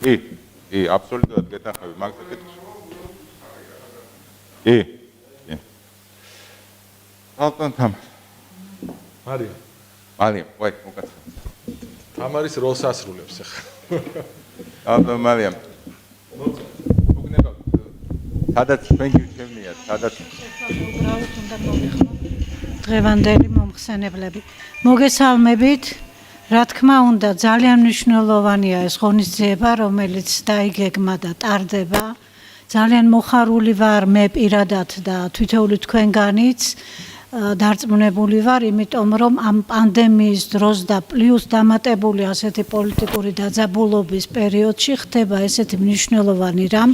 კი, აბსოლუტურად გეთანხმები მაგ საკითხში. კი. ალბათ მარია. ვაი, მოკაცრე. თამარის როლს ასრულებს ახლა. ალბათ მარიამ. მოგნება. სადაც თქვენ გირჩევნიათ, სადაც უბრალოდ უნდა მოვიხმო. დღევანდელი მომხსენებლები. მოგესალმებით. რა თქმა უნდა, ძალიან მნიშვნელოვანია ეს ღონისძიება, რომელიც დაიგეგმა და ტარდება. ძალიან მოხარული ვარ მე პირადად და თითოეული თქვენგანიც დარწმუნებული ვარ, იმიტომ რომ ამ პანდემიის დროს და პლუს დამატებული ასეთი პოლიტიკური დაძაბულობის პერიოდში ხდება ესეთი მნიშვნელოვანი რამ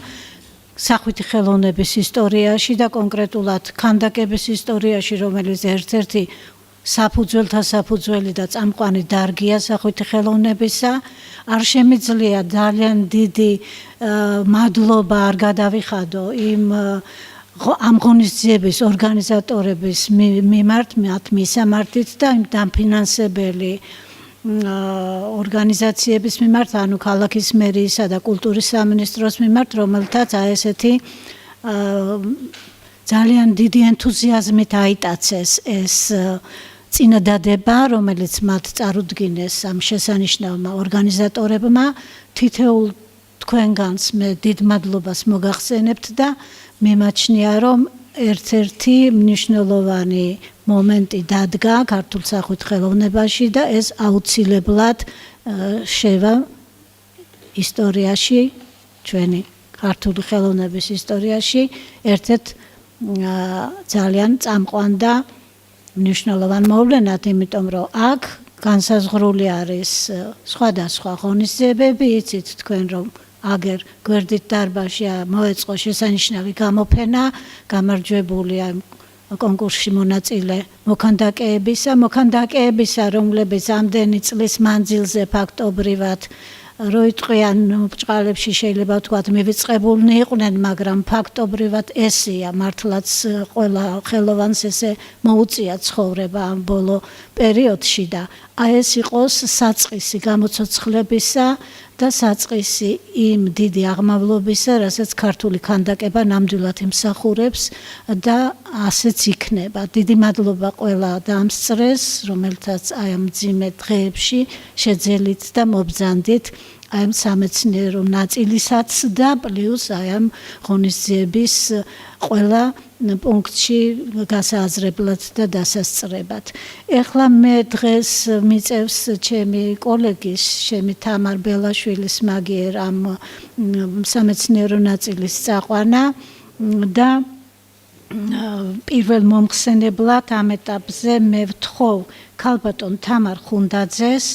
სახვითი ხელოვნების ისტორიაში და კონკრეტულად ქანდაკების ისტორიაში, რომელიც ერთ-ერთი საფუძველთა საფუძველი და წამყვანი დარგია სახვითი ხელოვნებისა. არ შემიძლია ძალიან დიდი მადლობა არ გადავიხადო ამ ღონისძიების ორგანიზატორების მიმართ, მათ მისამართით და იმ დამფინანსებელი ორგანიზაციების მიმართ, ანუ ქალაქის მერიისა და კულტურის სამინისტროს მიმართ, რომელთაც ესეთი ძალიან დიდი ენთუზიაზმით აიტაცეს ეს წინადადება, რომელიც მათ წარუდგინეს ამ შესანიშნავმა ორგანიზატორებმა. თითოეულ თქვენგანს მე დიდ მადლობას მოგახსენებთ და მიმაჩნია, რომ ერთ-ერთი მნიშვნელოვანი მომენტი დადგა ქართულ სახვითი ხელოვნებაში და ეს აუცილებლად შევა ისტორიაში, ჩვენი ქართული ხელოვნების ისტორიაში ერთ-ერთ ძალიან წამყვან და მნიშვნელოვან მოვლენად, იმიტომ რომ აქ განსაზღვრული არის სხვადასხვა ღონისძიებები, იცით თქვენ რომ აგერ გვერდით დარბაზში მოეწყო შესანიშნავი გამოფენა, გამარჯვებულია კონკურსში მონაწილე მოქანდაკეებისა, რომლებიც ამდენი წლის მანძილზე ფაქტობრივად როიტყვიან ბჭყალებში შეიძლება ვთქვათ მივიწყებულნი იყვნენ, მაგრამ ფაქტობრივად ესია მართლაც ყველა ხელოვანს ესე მოუწია ცხოვრება ამ ბოლო პერიოდში და ეს იყოს საწყისი გამოცოცხლებისა და საწყისი იმ დიდი აღმავლობისა, რასაც ქართული ქანდაკება ნამდვილად იმსახურებს და ასეც იქნება. დიდი მადლობა ყველა დამსწრეს, რომელთაც აი ამ მძიმე დღეებში შეძელით და მობრძანდით აი ამ სამეცნიერო ნაწილისაც და პლუს აი ამ ღონისძიების ყველა პუნქტში გასააზრებლად და დასასწრებად. ეხლა მე დღეს მიწევს ჩემი კოლეგის, ჩემი თამარ ბელაშვილის მაგიერ ამ სამეცნიერო ნაწილის წაყვანა და პირველ მომხსენებლად ამ ეტაპზე მე ვთხოვ ქალბატონ თამარ ხუნდაძეს,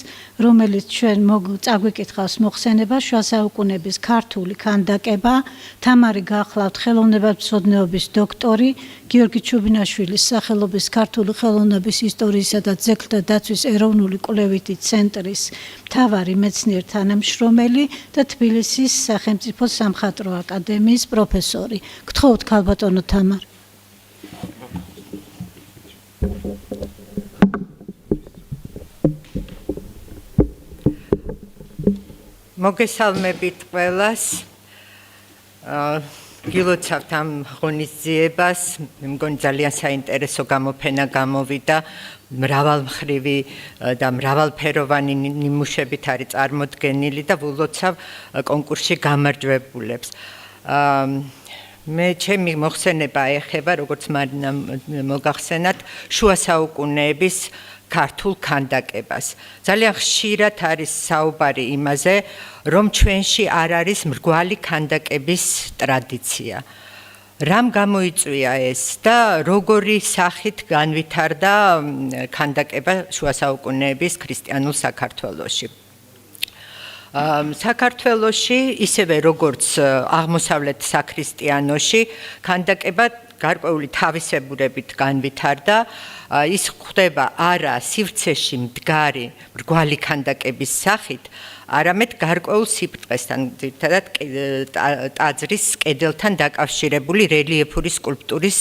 რომელიც ჩვენ წაგვიკითხავს მოხსენება შუა საუკუნეების ქართული ქანდაკება. თამარი გახლავთ ხელოვნებათმცოდნეობის დოქტორი, გიორგი ჩუბინაშვილის სახელობის ქართული ხელოვნების ისტორიისა და ძეგლთა დაცვის ეროვნული კვლევითი ცენტრის მთავარი მეცნიერ თანამშრომელი და თბილისის სახელმწიფო სამხატვრო აკადემიის პროფესორი. გთხოვთ ქალბატონო თამარ. მოგესალმებით ყველას. გილოცავთ ამ ღონისძიებას. მე მგონი ძალიან საინტერესო გამოფენა გამოვიდა. მრავალმხრივი და მრავალფეროვანი ნიმუშებით არის წარმოდგენილი და ვილოცავ კონკურსში გამარჯვებულებს. მე ჩემი მოხსენება ეხება, როგორც მარინამ მოგახსენათ, შუა საუკუნეების ქართულ ქანდაკებას. ძალიან ხშირად არის საუბარი იმაზე, რომ ჩვენში არ არის მრგვალი ქანდაკების ტრადიცია. რამ გამოიწვია ეს და როგორი სახით განვითარდა ქანდაკება შუა საუკუნეების ქრისტიანულ საქართველოში. საქართველოში, ისევე როგორც აღმოსავლეთ საქრისტიანოში, ქანდაკება გარკვეული თავისებურებით განვითარდა. ის ხდება არა სივრცეში მდგარი მრგვალი ქანდაკების სახით, არამედ გარკვეულ სიბრტყესთან, ძირითადად ტაძრის კედელთან დაკავშირებული რელიეფური სკულპტურის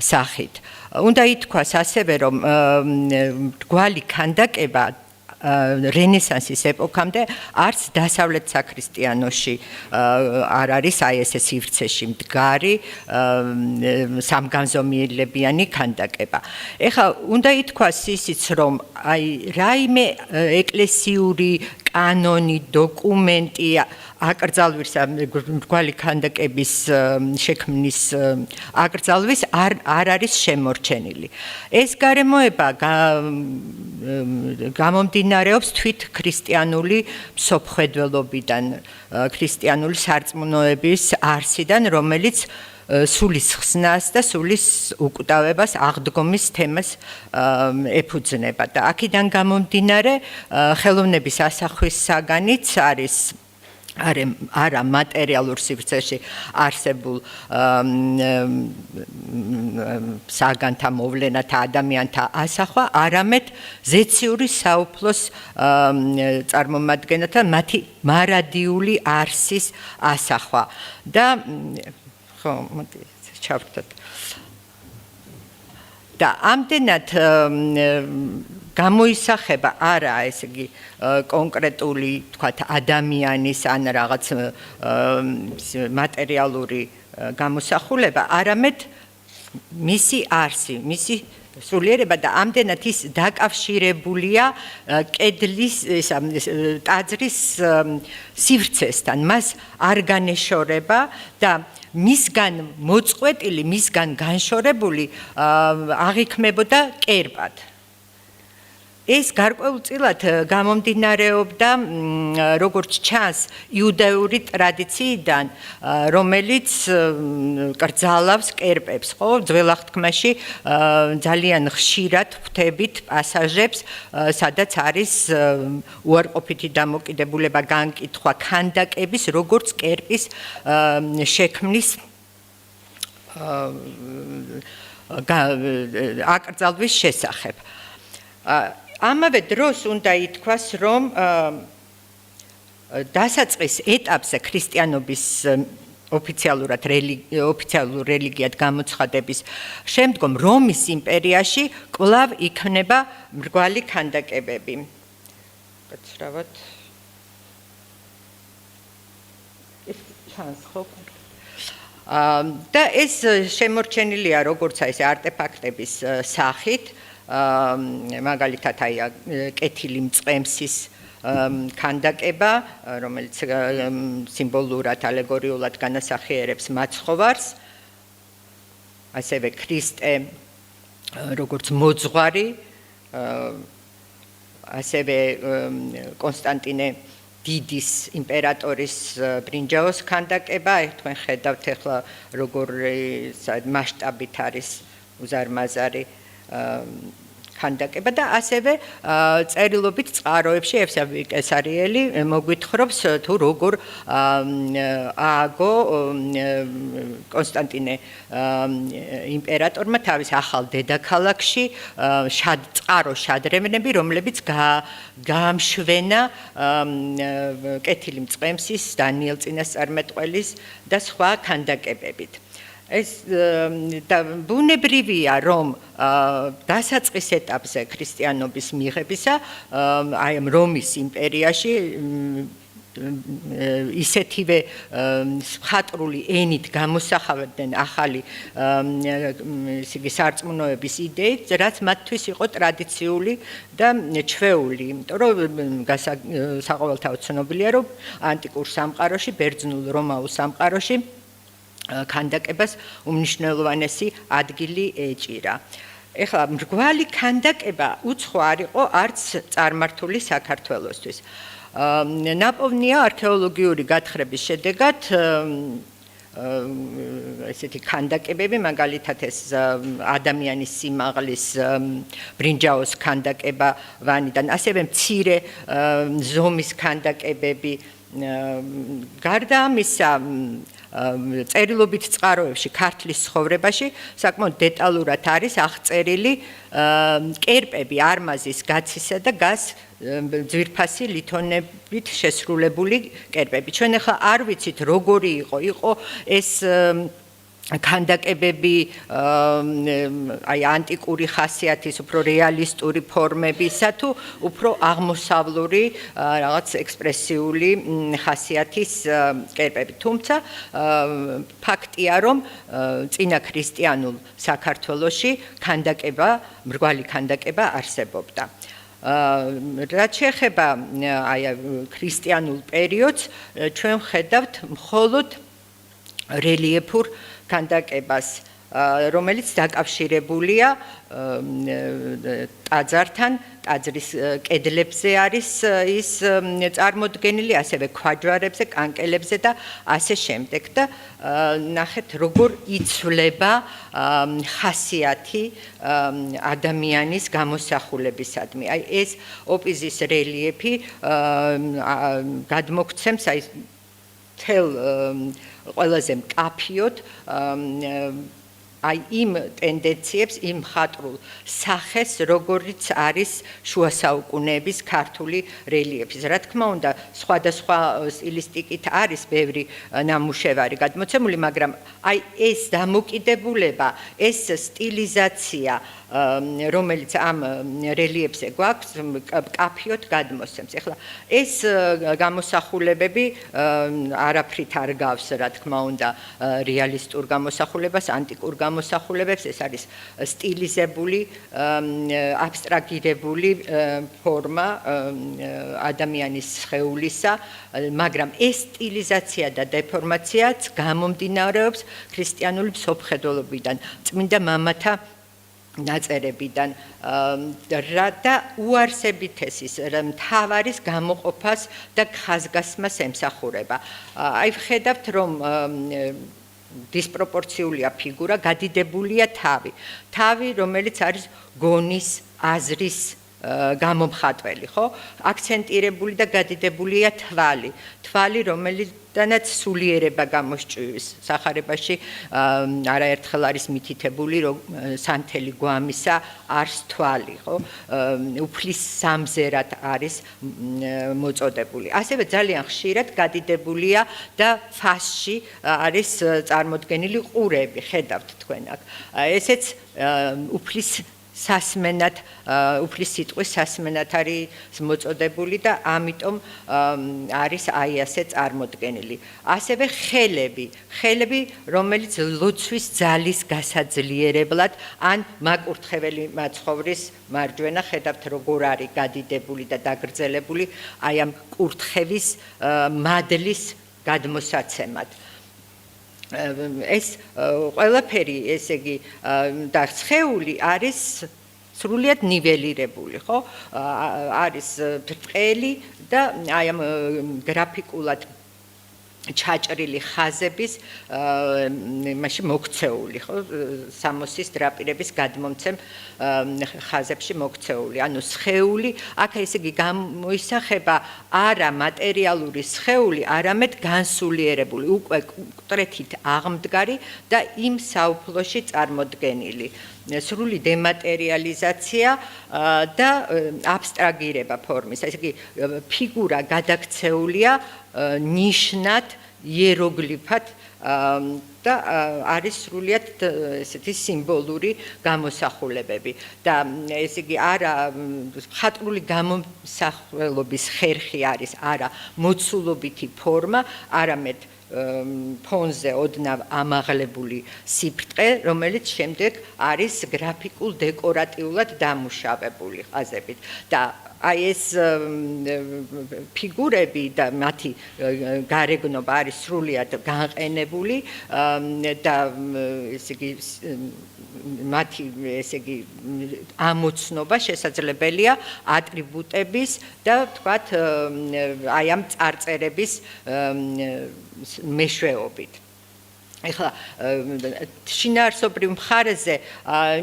სახით. უნდა ითქვას ასევე, რომ მრგვალი ქანდაკება რენესანსის ეპოქამდე არც დასავლეთ საქრისტიანოში არ არის აი ესე სივრცეში მდგარი სამგანზომილებიანი ქანდაკება. ეხლა უნდა ითქვას ისიც, რომ აი რაიმე ეკლესიური კანონი, დოკუმენტი აკრძალვის მრგვალი ქანდაკების შექმნის აკრძალვის არ არის შემორჩენილი. ეს გარემოება გამომდინარეობს თვით ქრისტიანული მსოფლმხედველობიდან, ქრისტიანული სარწმუნოების არსიდან, რომელიც სულის ხსნას და სულის უკვდავებას აღდგომის თემას ეფუძნება და აქედან გამომდინარე ხელოვნების ასახვის საგანიც არის არა მატერიალურ სივრცეში არსებულ საგანთა მოვლენათა ადამიანთა ასახვა, არამედ ზეციური საუფლოს წარმომადგენელთა მათი მარადიული არსის ასახვა და ხო, მოდი ჩავთვალოთ. და ამდენად გამოისახება არა ესე იგი კონკრეტული თქვათ ადამიანის ან რაღაც მატერიალური გამოსახულება, არამედ მისი არსი, მისი სულიერება და ამდენად ის დაკავშირებულია კედლის ტაძრის სივრცესთან, მას არ განეშორება და მისგან მოწყვეტილი, მისგან განშორებული აღიქმებოდა კერპად. ეს გარკვეულწილად გამომდინარეობდა, როგორც ჩანს, იუდეური ტრადიციიდან, რომელიც კრძალავს კერპებს, ხო? ძველ აღთქმაში ძალიან ხშირად ხვდებით პასაჟებს, სადაც არის უარყოფითი დამოკიდებულება განკითხვა ქანდაკების, როგორც კერპის შექმნის აკრძალვის შესახებ. ამავე დროს უნდა ითქვას, რომ დასაწყის ეტაპზე ქრისტიანობის ოფიციალურ რელიგიად გამოცხადების შემდგომ რომის იმპერიაში კვლავ იქნება მრგვალი ქანდაკებები. გაცრავად. ეს ჩანს ხო? და ეს შემორჩენილია როგორც აი ეს არტეფაქტების სახით, მაგალითად აი კეთილი მწყემსის ქანდაკება, რომელიც სიმბოლურად, ალეგორიულად განასახიერებს მაცხოვარს, ასევე ქრისტე როგორც მოძღვარი, ასევე კონსტანტინე დიდის იმპერატორის ბრინჯაოს ქანდაკება, თქვენ ხედავთ ახლა როგორი მასშტაბით არის უზარმაზარი ქანდაკება და ასევე წერილობით წყაროებში ევსევი კესარიელი მოგვითხრობს თუ როგორ ააგო კონსტანტინე იმპერატორმა თავის ახალ დედაქალაქში წყარო შადრევნები, რომლებიც გაამშვენა კეთილი მწყემსის, დანიელ წინასწარმეტყველის და სხვა ქანდაკებებით. ეს ბუნებრივია, რომ დასაწყის ეტაპზე ქრისტიანობის მიღებისა აი ამ რომის იმპერიაში ისეთივე მხატვრული ენით გამოსახავდნენ ახალი სარწმუნოების იდეით, რაც მათთვის იყო ტრადიციული და ჩვეული, იმიტომ რომ საყოველთაოდ ცნობილია, რომ ანტიკურ სამყაროში, ბერძნულ რომაულ სამყაროში ქანდაკებას უმნიშვნელოვანესი ადგილი ეჭირა. ეხლა მრგვალი ქანდაკება უცხო არ იყო არც წარმართული საქართველოსთვის. ნაპოვნია არქეოლოგიური გათხრების შედეგად ესეთი ქანდაკებები, მაგალითად ეს ადამიანის სიმაღლის ბრინჯაოს ქანდაკება ვანიდან, ასევე მცირე ზომის ქანდაკებები. გარდა ამისა, წერილობით წყაროებში ქართლის ცხოვრებაში საკმაოდ დეტალურად არის აღწერილი კერპები, არმაზის გაცისა და გას ძვირფასი ლითონებით შესრულებული კერპები. ჩვენ ახლა არ ვიცით როგორი იყო ეს ქანდაკებები აი ანტიკური ხასიათის უფრო რეალისტური ფორმებისა თუ უფრო აღმოსავლური რაღაც ექსპრესიული ხასიათის კერპები. თუმცა ფაქტია, რომ წინა ქრისტიანულ საქართველოში ქანდაკება, მრგვალი ქანდაკება არსებობდა. რაც შეეხება აი ქრისტიანულ პერიოდს, ჩვენ ვხედავთ მხოლოდ რელიეფურ ქანდაკებას, რომელიც დაკავშირებულია ტაძართან, ტაძრის კედლებზე არის ის წარმოდგენილი, ასევე ქვაჯვარებზე, კანკელებზე და ასე შემდეგ. და ნახეთ, როგორ იცვლება ხასიათი ადამიანის გამოსახულებისადმი. აი ეს ოპიზის რელიეფი გადმოგცემს აი თელ ყველაზე მკაფიოდ აი იმ ტენდენციებს, იმ მხატვრულ სახეს, როგორიც არის შუა საუკუნეების ქართული რელიეფის. რა თქმა უნდა, სხვადასხვა სტილისტიკით არის ბევრი ნამუშევარი გადმოცემული, მაგრამ აი ეს დამოკიდებულება, ეს სტილიზაცია, რომელიც ამ რელიეფზე გვაქვს, მკაფიოდ გადმოსცემს. ეხლა ეს გამოსახულებები არაფრით არ გავს, რა თქმა უნდა, რეალისტურ გამოსახულებას, ანტიკურ გამოსახულებებს, ეს არის სტილიზებული, აბსტრაგირებული ფორმა ადამიანის სხეულისა, მაგრამ ეს სტილიზაცია და დეფორმაციაც გამომდინარეობს ქრისტიანული მსოფლმხედველობიდან, წმინდა მამათა ნაწერებიდან და უარსებითესის მთავარის გამოყოფას და ხაზგასმას ემსახურება. აი ვხედავთ, რომ დისპროპორციულია ფიგურა, გადიდებულია თავი, რომელიც არის გონის, აზრის გამომხატველი, ხო? აქცენტირებული და გადიდებულია თვალი, რომელიდანაც სულიერება გამოსჭვის. სახარებაში არაერთხელ არის მითითებული, რომ სანთელი გვამისა არს თვალი, ხო? უფლის სამზერად არის მოწოდებული. ასევე ძალიან ხშირად გადიდებულია და ფასში არის წარმოდგენილი ყურები, ხედავთ თქვენ აქ. ესეც უფლის სასმენად, უფლის სიტყვის სასმენად არის მოწოდებული და ამიტომ არის აი ასე წარმოდგენილი. ასევე ხელები, რომელიც ლოცვის ძალის გასაძლიერებლად ან მაკურთხეველი მაცხოვრის მარჯვენა, ხედავთ როგორ არის გადიდებული და დაგრძელებული აი ამ კურთხევის მადლის გადმოსაცემად. ეს ყველაფერი, ესე იგი, და სხეული არის სრულიად ნიველირებული, ხო? არის ბრტყელი და აი ამ გრაფიკულად ჩაჭრილი ხაზების მაშინ მოქცეული, ხო? სამოსის დრაპირების გადმომცემ ხაზებში მოქცეული. ანუ სხეული, აქ ესე იგი გამოისახება არა მატერიალური სხეული, არამედ განსულიერებული, უკვე კუტრეთით აღმდგარი და იმ საუფლოში წარმოდგენილი. სრული დემატერიალიზაცია და აბსტრაგირება ფორმის. ესე იგი, ფიგურა გადაქცეულია ნიშნად, იეროგლიფად და არის სრულიად ესეთი სიმბოლური გამოსახულებები. და ესე იგი, არა მხატვრული გამოსახულობის ხერხი არის არა მოცულობითი ფორმა, არამედ ფონზე ოდნავ ამაღლებული სიბრტყე, რომელიც შემდეგ არის გრაფიკულ დეკორატიულად დამუშავებული ხაზებით. და აი ეს ფიგურები და მათი გარეგნობა არის სრულიად განყენებული და ესე იგი მათი ესე იგი ამოცნობა შესაძლებელია ატრიბუტების და თქვათ აი ამ წარწერების მეშვეობით. ეხლა შინაარსობრივ მხარეზე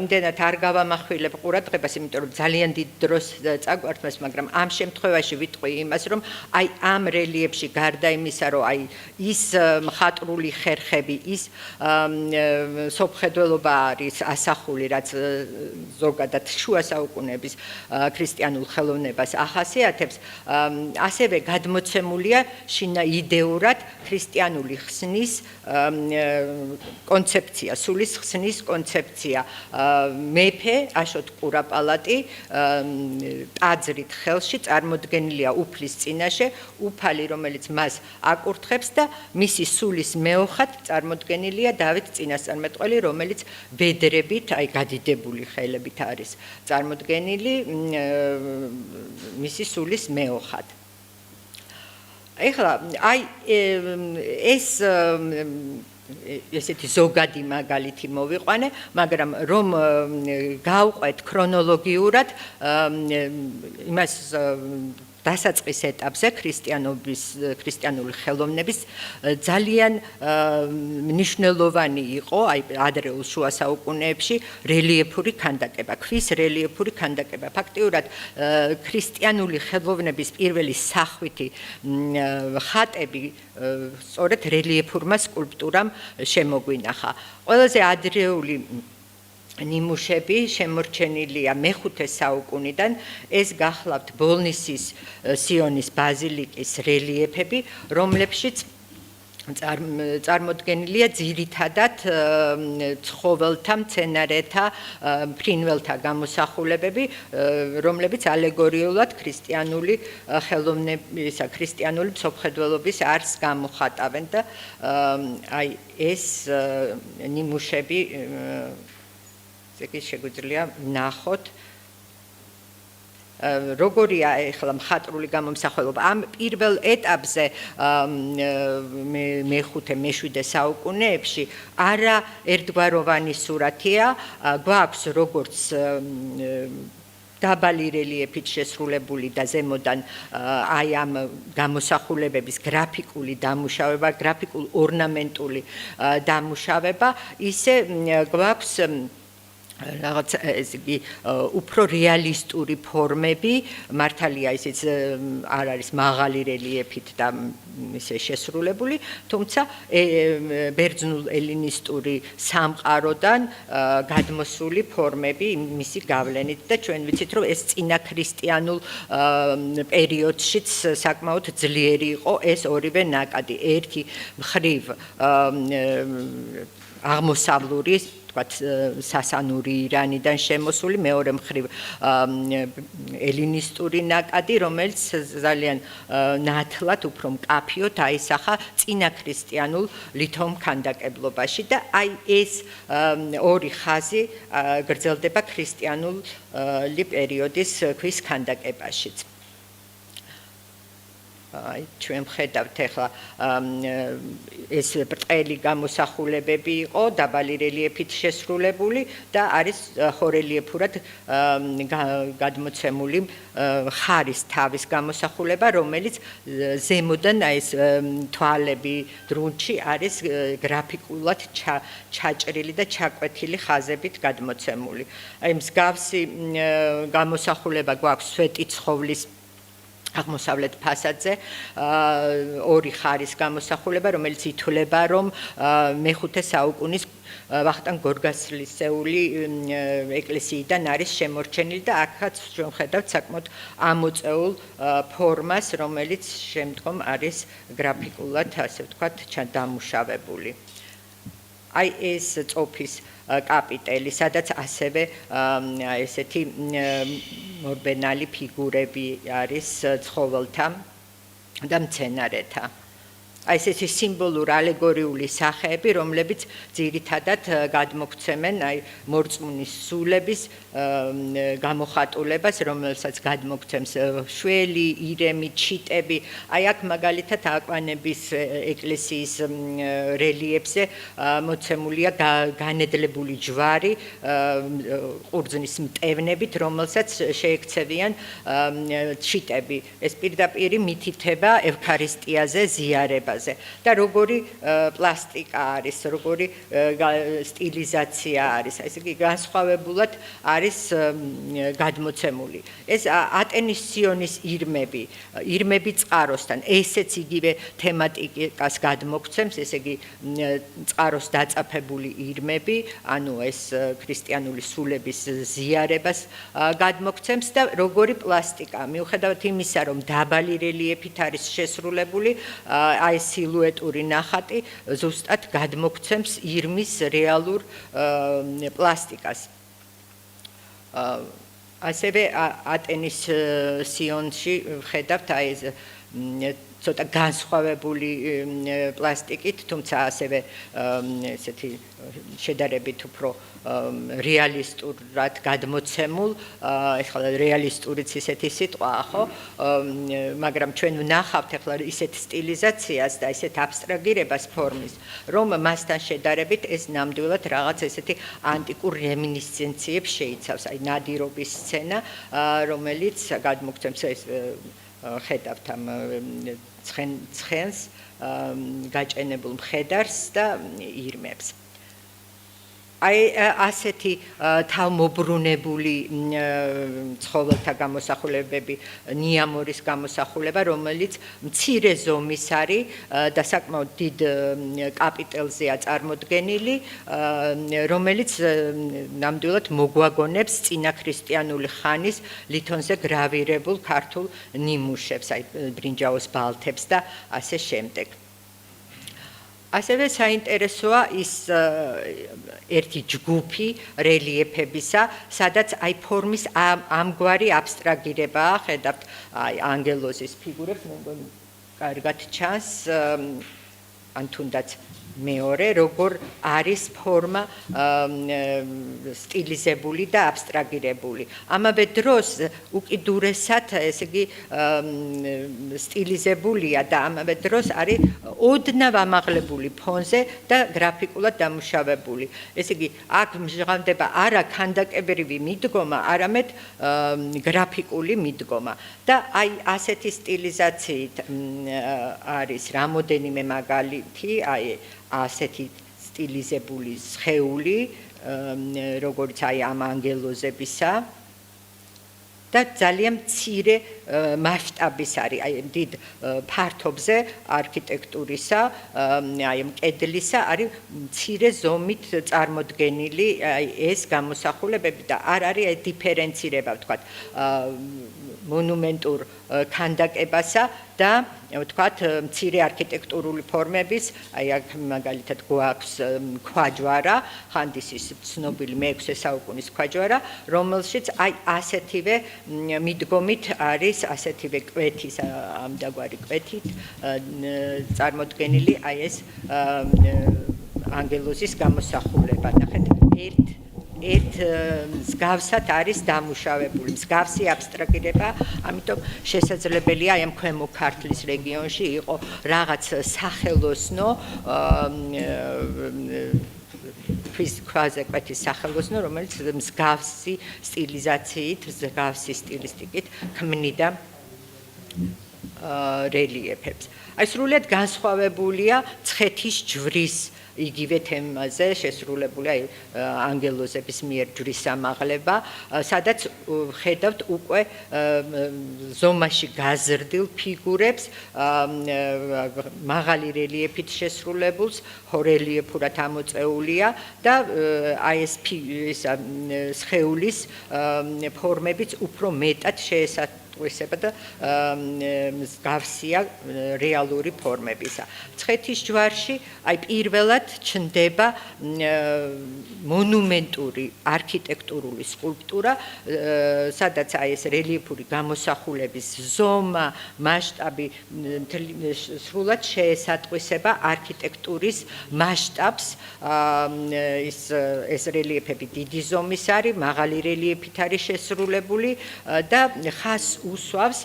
იმდენად არ გავამახვილებ ყურადღებას, იმიტომ რომ ძალიან დიდ დროს წაგვართმევს, მაგრამ ამ შემთხვევაში ვიტყვი იმას, რომ აი ამ რელიეფში გარდა იმისა, რომ აი ის მხატვრული ხერხები, ის სოფხედველობა არის ასახული, რაც ზოგადად შუა საუკუნეების ქრისტიანულ ხელოვნებას ახასიათებს, ასევე გადმოცემულია იდეურად ქრისტიანული ხსნის კონცეფცია, სულის ხსნის კონცეფცია, მეფე აშოტ კურაპალატი ტაძრით ხელში წარმოდგენილია უფლის წინაშე, უფალი, რომელიც მას აკურთხებს და მისი სულის მეოხად წარმოდგენილია დავით წინასწარმეტყველი, რომელიც ბედრებით, აი გადიდებული ხელებით არის წარმოდგენილი მისი სულის მეოხად. ეხლა აი ეს ესეთი ზოგადი მაგალითი მოვიყვანე, მაგრამ რომ გავყვეთ ქრონოლოგიურად იმას დასაწყის ეტაპზე ქრისტიანული ხელოვნების ძალიან მნიშვნელოვანი იყო აი ადრეულ შუა საუკუნეებში რელიეფური ქანდაკება, ქვის რელიეფური ქანდაკება. ფაქტიურად ქრისტიანული ხელოვნების პირველი სახვითი ხატები სწორედ რელიეფურმა სკულპტურამ შემოგვინახა. ყველაზე ადრეული ნიმუშები შემორჩენილია მეხუთე საუკუნიდან, ეს გახლავთ ბოლნისის სიონის ბაზილიკის რელიეფები, რომლებშიც წარმოდგენილია ძირითადად ცხოველთა, მცენარეთა, ფრინველთა გამოსახულებები, რომლებიც ალეგორიულად ქრისტიანული ხელოვნებისა, ქრისტიანული მსოფლმხედველობის არსს გამოხატავენ და აი ეს ნიმუშები შეგვიძლია ვნახოთ როგორია ახლა მხატვრული გამომსახველობა ამ პირველ ეტაპზე მეხუთე მეშვიდე საუკუნეებში არა ერთგვაროვანი სურათია გვაქვს როგორც დაბალი რელიეფით შესრულებული და ზემოდან აი ამ გამოსახულებების გრაფიკული დამუშავება, გრაფიკულ ორნამენტული დამუშავება, ისე გვაქვს რაღაც ეს იგი უფრო რეალისტური ფორმები, მართალია ისიც არ არის მაღალი რელიეფით და ისე შესრულებული, თუმცა ბერძნულ ელინისტური სამყაროდან გადმოსული ფორმები მისი გავლენით და ჩვენ ვიცით, რომ ეს წინა ქრისტიანულ პერიოდშიც საკმაოდ ძლიერი იყო ეს ორივე ნაკადი. ერთი მხრივ აღმოსავლური თქვათ სასანური ირანიდან შემოსული, მეორე მხრივ ელინისტური ნაკადი, რომელიც ძალიან ნათლად, უფრო მკაფიოდ აისახა წინა ქრისტიანულ ლითონ ქანდაკებლობაში და აი ეს ორი ხაზი გრძელდება ქრისტიანული პერიოდის ქვის ქანდაკებაშიც. ჩვენ ვხედავთ ახლა ეს ბრტყელი გამოსახულებები იყო დაბალი რელიეფით შესრულებული და არის ხორელიეფურად გადმოცემული ხარის თავის გამოსახულება, რომელიც ზემოდან ეს თვალები დრუნჩი არის გრაფიკულად ჩაჭრილი და ჩაკვეთილი ხაზებით გადმოცემული. აი მსგავსი გამოსახულება გვაქვს სვეტი ცხოვლის აღმოსავლეთ ფასადზე ორი ხარის გამოსახულება, რომელიც ითვლება, რომ მეხუთე საუკუნის ვახტანგ გორგასლისეული ეკლესიიდან არის შემორჩენილი და აქაც ჩვენ ვხედავთ საკმაოდ ამოწეულ ფორმას, რომელიც შემდგომ არის გრაფიკულად, ასე ვთქვათ, დამუშავებული. აი ეს წოფის კაპიტელი, სადაც ასევე ესეთი მორბენალი ფიგურები არის ცხოველთა და მცენარეთა. აი ესეთი სიმბოლურ ალეგორიული სახეები, რომლებიც ძირითადად გადმოგვცემენ აი მორწმუნის სულების გამოხატულებას, რომელსაც გადმოგვცემს შველი, ირემი, ჩიტები. აი აქ მაგალითად აკვანების ეკლესიის რელიეფზე მოცემულია განედლებული ჯვარი ყურძნის მტევნებით, რომელსაც შეექცევიან ჩიტები. ეს პირდაპირ მითითება ევქარისტიაზე ზიარება და როგორი პლასტიკა არის, როგორი სტილიზაცია არის, ესე იგი განსხვავებულად არის გადმოცემული. ეს ატენის სიონის ირმები წყაროსთან, ესეც იგივე თემატიკას გადმოგვცემს, ესე იგი წყაროს დაწაფებული ირმები, ანუ ეს ქრისტიანული სულების ზიარებას გადმოგვცემს და როგორი პლასტიკა, მიუხედავად იმისა, რომ დაბალი რელიეფით არის შესრულებული, აი ეს სილუეტური ნახატი ზუსტად გადმოგვცემს ირმის რეალურ პლასტიკას. ასევე ატენის სიონში ხედავთ აი ეს ცოტა განსხვავებული პლასტიკით, თუმცა ასევე ესეთი შედარებით უფრო რეალისტურად გადმოცემულ, ეხლა რეალისტურიც ისეთი სიტყვაა, ხო? მაგრამ ჩვენ ვნახავთ ეხლა ისეთ სტილიზაციას და ისეთ აბსტრაგირებას ფორმის, რომ მასთან შედარებით ეს ნამდვილად რაღაც ესეთი ანტიკურ რემინისცენციებს შეიცავს, აი ნადირობის სცენა, რომელიც გადმოგვცემს ეს ხედავთ ამ ცხენს გაჭენებულ მხედარს და ირმებს. აი ასეთი თავმობრუნებული ცხოველთა გამოსახულებები, ნიამორის გამოსახულება, რომელიც მცირე ზომის არის და საკმაოდ დიდ კაპიტელზეა წარმოდგენილი, რომელიც ნამდვილად მოგვაგონებს წინაქრისტიანული ხანის ლითონზე გრავირებულ ქართულ ნიმუშებს, აი ბრინჯაოს ბალთებს და ასე შემდეგ. ასევე საინტერესოა ის ერთი ჯგუფი რელიეფებისა, სადაც აი ფორმის ამგვარი აბსტრაგირებაა, ხედავთ აი ანგელოზის ფიგურებს, მე მგონი კარგად ჩანს, ან თუნდაც მეორე, როგორ არის ფორმა სტილიზებული და აბსტრაგირებული. ამავე დროს უკიდურესად, ესე იგი, სტილიზებულია და ამავე დროს არის ოდნავ ამაღლებული ფონზე და გრაფიკულად დამუშავებული. ესე იგი, აქ მჟღავდება არა ქანდაკებრივი მიდგომა, არამედ გრაფიკული მიდგომა. და აი ასეთი სტილიზაციით არის რამოდენიმე მაგალითი, აი ასეთი სტილიზებული სხეული, როგორც აი ამ ანგელოზებისა და ძალიან მცირე მასშტაბის არის, აი დიდ ფართობზე არქიტექტურისა, აი მკედლისა არის მცირე ზომით წარმოდგენილი აი ეს გამოსახულებები და არ არის აი დიფერენცირება, ვთქვათ, მონუმენტურ ქანდაკებასა და ვთქვათ მცირე არქიტექტურული ფორმების, აი აქ მაგალითად გვაქვს ქვაჯვარა, ხანდისის ცნობილი მე-6 საუკუნის ქვაჯვარა, რომელშიც აი ასეთივე მიდგომით არის ასეთივე კვეთის, ამდაგვარი კვეთით წარმოდგენილი აი ეს ანგელოზის გამოსახულება. ნახეთ, ერთ მსგავსად არის დამუშავებული, მსგავსი აბსტრაგირება, ამიტომ შესაძლებელია აი ამ ქვემო ქართლის რეგიონში იყო რაღაც სახელოსნო ქვაზე კვეთის სახელოსნო, რომელიც მსგავსი სტილიზაციით, მსგავსი სტილისტიკით ქმნიდა რელიეფებს. აი სრულიად განსხვავებულია ცხეთის ჯვრის იგივე თემაზე შესრულებული აი ანგელოზების მიერ ჯვრის ამაღლება, სადაც ხედავთ უკვე ზომაში გაზრდილ ფიგურებს, მაღალი რელიეფით შესრულებულს, ჰორელიეფურად ამოწეულია და აი ეს სხეულის ფორმებიც უფრო მეტად შეესატყვისება და მსგავსია რეალური ფორმებისა. ცხეთის ჯვარში აი პირველად ჩნდება მონუმენტური არქიტექტურული სკულპტურა, სადაც აი ეს რელიეფური გამოსახულების ზომა, მასშტაბი სრულად შეესატყვისება არქიტექტურის მასშტაბს. ეს რელიეფები დიდი ზომის არის, მაღალი რელიეფით არის შესრულებული და ხას უსვავს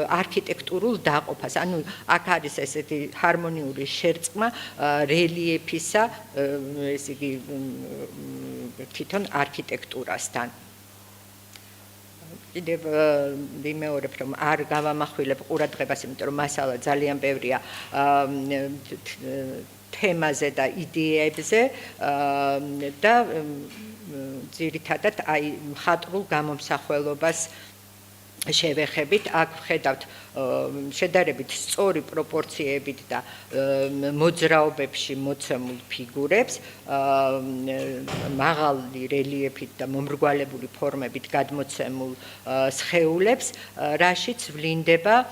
არქიტექტურულ დაყოფას. ანუ აქ არის ესეთი ჰარმონიული შერწყმა რელიეფისა, ესე იგი თვითონ არქიტექტურასთან. კიდევ ვიმეორებ, რომ არ გავამახვილებ ყურადღებას, იმიტომ რომ მასალა ძალიან ბევრია თემაზე და იდეებზე და ძირითადად აი მხატვრულ გამომსახველობას შევეხებით, აქ ხედავთ შედარებით სწორი პროპორციებით და მოძრაობებში მოცემულ ფიგურებს, მაღალი რელიეფით და მომრგვალებული ფორმებით გადმოცემულ სხეულებს, რაშიც ვლინდება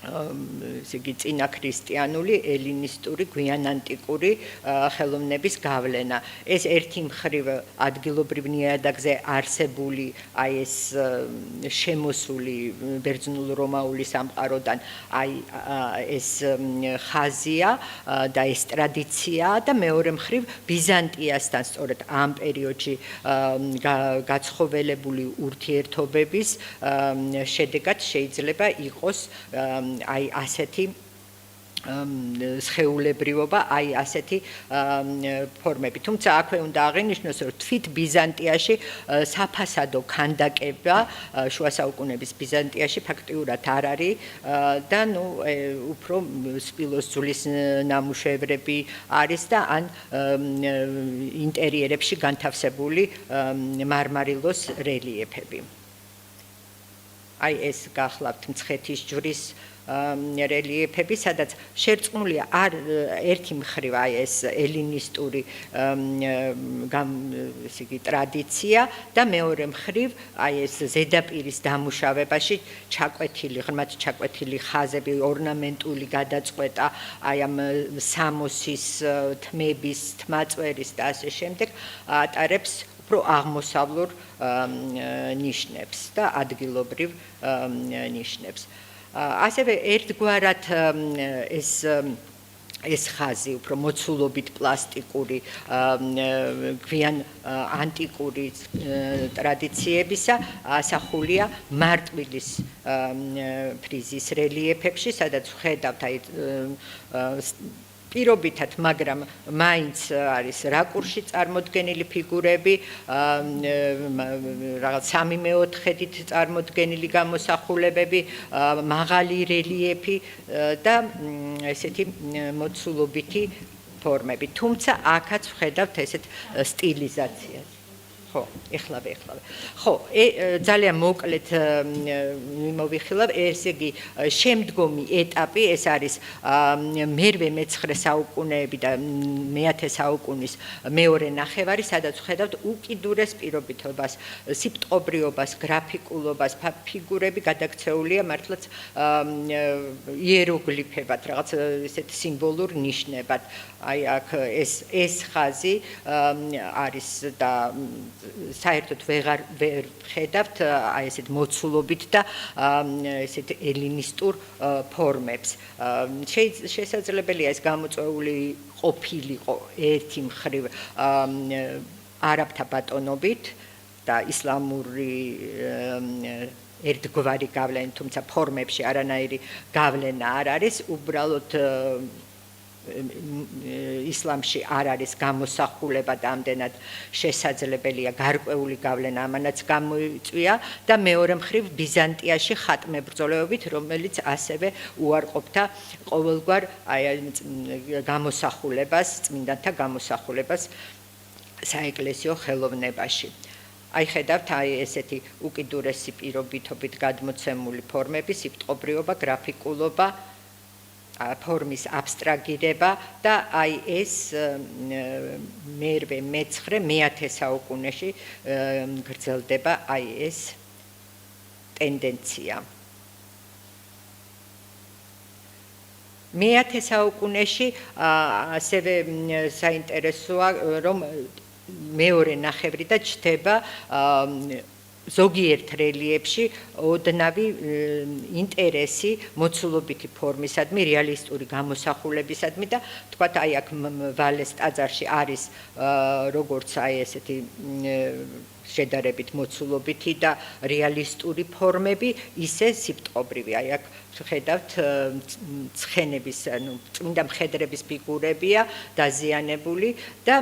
ესე იგი წინა ქრისტიანული, ელინისტური, გვიანანტიკური ხელოვნების გავლენა. ეს ერთი მხრივ ადგილობრივ ნიადაგზე არსებული აი ეს შემოსული ბერძნულ-რომაული სამყაროდან აი ეს ხაზია და ეს ტრადიციაა და მეორე მხრივ ბიზანტიასთან სწორედ ამ პერიოდში გაცხოველებული ურთიერთობების შედეგად შეიძლება იყოს აი ასეთი სხეულებრივობა, აი ასეთი ფორმები. თუმცა აქვე უნდა აღინიშნოს, რომ თვით ბიზანტიაში საფასადო ქანდაკება შუა საუკუნეების ბიზანტიაში ფაქტიურად არ არის და ნუ უფრო სპილოს ძვლის ნამუშევრები არის და ან ინტერიერებში განთავსებული მარმარილოს რელიეფები. აი ეს გახლავთ მცხეთის ჯვრის რელიეფები, სადაც შერწყმულია ერთი მხრივ აი ეს ელინისტური ესე იგი ტრადიცია და მეორე მხრივ აი ეს ზედაპირის დამუშავებაში ღრმად ჩაკვეთილი ხაზები, ორნამენტული გადაწყვეტა, აი ამ სამოსის, თმების, თმაწვერის და ასე შემდეგ ატარებს უფრო აღმოსავლურ ნიშნებს და ადგილობრივ ნიშნებს. ასევე ერთგვარად ეს ხაზი უფრო მოცულობით პლასტიკური გვიან ანტიკური ტრადიციებისა ასახულია მარტვილის ფრიზის რელიეფებში, სადაც ვხედავთ აი პირობითად, მაგრამ მაინც არის რაკურსში წარმოდგენილი ფიგურები, რაღაც 3/4-ით წარმოდგენილი გამოსახულებები, მაღალი რელიეფი და ესეთი მოცულობითი ფორმები. თუმცა აქაც ვხედავთ ესეთ სტილიზაციას. ხო, ეხლავე. ხო, ძალიან მოკლედ მოვიხილავ, ესე იგი შემდგომი ეტაპი ეს არის მერვე მე-9 საუკუნეები და მე-10 საუკუნის მეორე ნახევარი, სადაც ვხედავთ უკიდურეს პირობითობას, სიბრტყობრიობას, გრაფიკულობას, ფიგურები გადაქცეულია მართლაც იეროგლიფებად, რაღაც ესეთ სიმბოლურ ნიშნებად. აი აქ ეს ხაზი არის და საერთოდ ვერ ვხედავთ აი ესეთ მოცულობით და ესეთ ელინისტურ ფორმებს. შესაძლებელია ეს გამოწვეული ყოფილიყო ერთი მხრივ არაბთა ბატონობით და ისლამური ერთგვარი გავლენა, თუმცა ფორმებში არანაირი გავლენა არ არის, უბრალოდ ისლამში არ არის გამოსახულება და ამდენად შესაძლებელია გარკვეული გავლენა ამანაც გამოიწვია და მეორე მხრივ ბიზანტიაში ხატმებრძოლეობით, რომელიც ასევე უარყოფდა ყოველგვარ გამოსახულებას, წმინდანთა გამოსახულებას საეკლესიო ხელოვნებაში. აი ხედავთ აი ესეთი უკიდურესი პირობითობით გადმოცემული ფორმები, სიბრტყობრიობა, გრაფიკულობა, ფორმის აბსტრაგირება და აი ეს მერვე მე-9 მე-10 საუკუნეში გრძელდება აი ეს ტენდენცია. მე-10 საუკუნეში ასევე საინტერესოა, რომ მეორე ნახევრიდან ჩდება ზოგიერთ რელიეფში ოდნავი ინტერესი მოცულობითი ფორმისადმი, რეალისტური გამოსახულებისადმი და თქვათ აი აქ ვალეს ტაძარში არის როგორც აი ესეთი შედარებით მოცულობითი და რეალისტური ფორმები, ისე სიბრტყობრივი. აი აქ ხედავთ ცხენების, ანუ წმინდა მხედრების ფიგურებია დაზიანებული და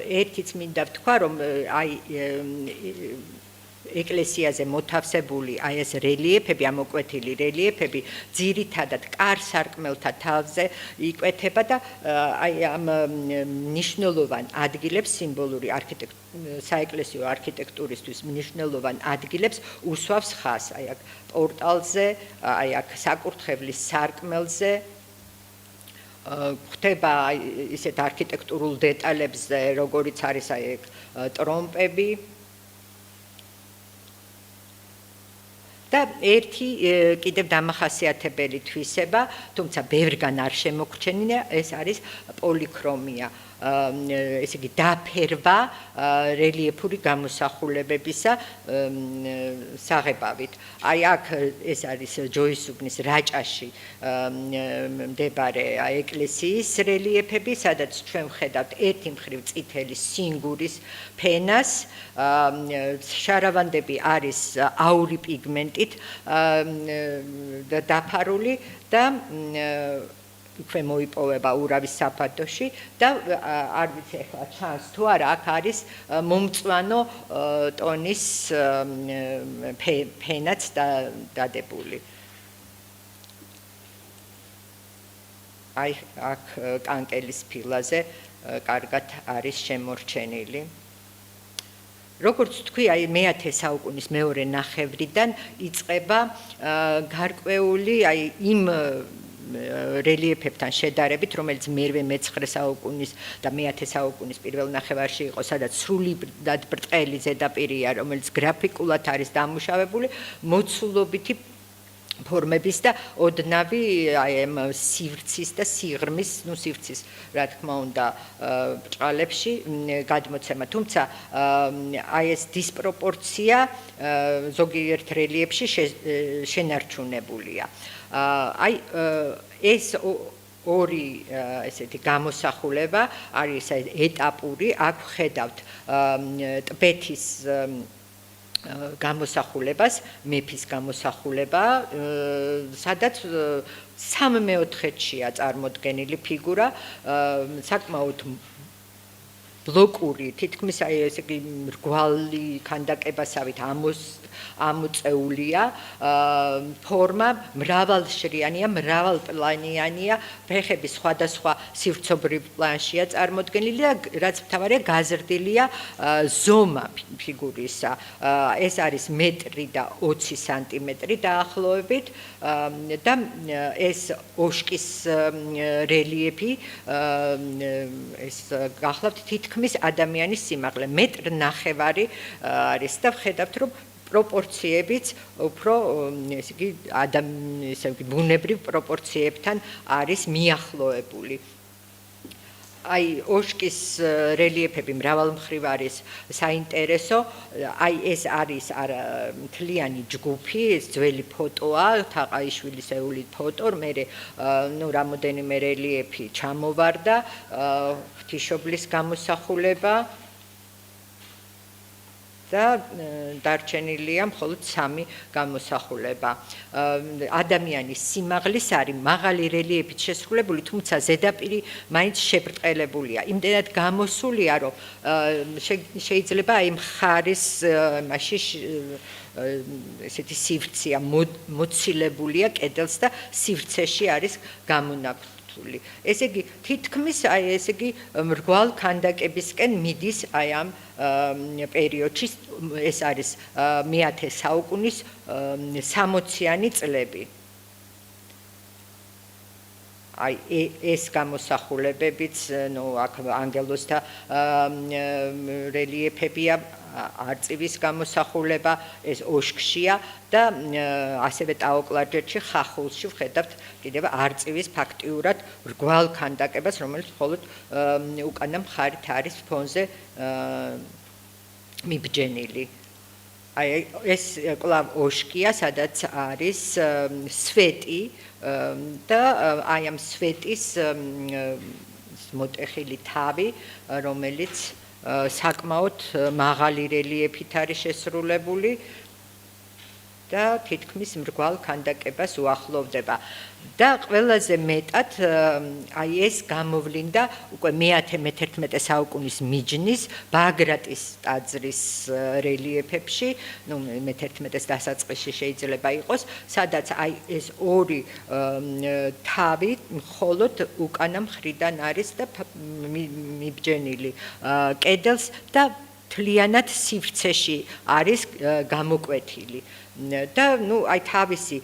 ერთიც მინდა ვთქვა, რომ აი ეკლესიაზე მოთავსებული აი ეს რელიეფები, ამოკვეთილი რელიეფები ძირითადად კარ-სარკმელთა თავზე იკვეთება და აი ამ მნიშვნელოვან ადგილებს სიმბოლური საეკლესიო არქიტექტურისთვის მნიშვნელოვან ადგილებს უსვავს ხაზს. აი აქ პორტალზე, აი აქ საკურთხევლის სარკმელზე ხდება ისეთ არქიტექტურულ დეტალებზე, როგორიც არის აი აქ ტრომპები და ერთი კიდევ დამახასიათებელი თვისება, თუმცა ბევრგან არ შემოგჩენილა, ეს არის პოლიქრომია. ესე იგი დაფერვა რელიეფური გამოსახულებებისა საღებავით. აი აქ ეს არის ჯოისუბნის რაჭაში მდებარე ეკლესიის რელიეფები, სადაც ჩვენ ვხედავთ ერთი მხრივ წითელი სინგურის ფენას, შარავანდები არის აური პიგმენტით დაფარული და იქვე მოიპოვება ურავის საფადოში და არ ვიცი ახლა ჩანს თუ არა აქ არის მომწვანო ტონის ფენაც დადებული. აი აქ კანკელის ფილაზე კარგად არის შემორჩენილი. როგორც თქვი, აი მე-10 საუკუნის მეორე ნახევრიდან იწყება გარკვეული აი იმ რელიეფებთან შედარებით, რომელიც მერვე მე-9 საუკუნის და მე-10 საუკუნის პირველ ნახევარში იყო, სადაც სრულიად ბრტყელი ზედაპირია, რომელიც გრაფიკულად არის დამუშავებული, მოცულობითი ფორმების და ოდნავი აი ამ სივრცის და სიღრმის, ну სივრცის, რა თქმა უნდა, ბრჭყალებში გადმოცემა, თუმცა აი ეს დისპროპორცია ზოგიერთ რელიეფში შენარჩუნებულია. აი ეს ორი ესეთი გამოსახულება არის ეტაპური, აქ ხედავთ ტბეთის გამოსახულებას, მეფის გამოსახულება, სადაც 3/4-ია წარმოდგენილი ფიგურა, საკმაოდ ბლოკური, თითქმის აი ესე იგი მრგვალი ქანდაკებასავით ამოწეულია, ფორმა მრავალშრიანია, მრავალპლანიანია, ფეხები სხვადასხვა სივრცობრივ პლანშია წარმოდგენილი და რაც მთავარია გაზრდილია ზომა ფიგურისა. ეს არის 1 და 20 სანტიმეტრი დაახლოებით და ეს ოშკის რელიეფი ეს გახლავთ თითქმის ადამიანის სიმაღლე 1.5 არის და ვხედავთ რომ პროპორციებიც უფრო ესე იგი ესე იგი ბუნებრივ პროპორციებთან არის მიახლოებული. აი ოშკის რელიეფები მრავალმხრივ არის საინტერესო, აი ეს არის მთლიანი ჯგუფი, ეს ძველი ფოტოა, თაყაიშვილის ეულის ფოტო, მე ნუ რამოდენიმე რელიეფი ჩამოვარდა, ღვთისმშობლის გამოსახულება და დარჩენილია მხოლოდ 3 გამოსახულება. ადამიანის სიმაღლის არის მაღალი რელიეფით შესრულებული, თუმცა ზედაპირი მაინც შებრტყელებულია. იმდენად გამოსულია, რომ შეიძლება აი მხარის მასში ესეთი სივრცეა მოცილებულია კედელს და სივრცეში არის გამონაკვთული. ესე იგი, თითქმის აი ესე იგი მრგვალ ქანდაკებისკენ მიდის აი ამ პერიოდში, ეს არის მე-10 საუკუნის 60-იანი წლები. აი ეს გამოსახულებებიც, ну, აქ ანგელოზთა რელიეფებია, არწივის გამოსახულება, ეს ოშკშია და ასევე ტაოკლარჯეთში ხახულში ვხედავთ კიდევ არწივის ფაქტიურად მრგვალ ქანდაკებას, რომელიც მხოლოდ უკანა მხარით არის ფონზე მიბჯენილი. აი ეს კლავ ოშკია, სადაც არის სვეტი და აი ამ სვეტის მოტეხილი თავი, რომელიც საკმაოდ მაღალი რელიეფით არის შესრულებული და თითქმის მრგვალ ქანდაკებას უახლოვდება. და ყველაზე მეტად აი ეს გამოვლინდა უკვე მე-11 საუკუნის მიჯნის ბაგრატის ტაძრის რელიეფებში, ну მე-11 დასაწყისში შეიძლება იყოს, სადაც აი ეს ორი თავი მხოლოდ უკანა მხრიდან არის და მიბჯენილი კედელს და მთლიანად სივრცეში არის გამოკვეთილი. და ну აი თავისი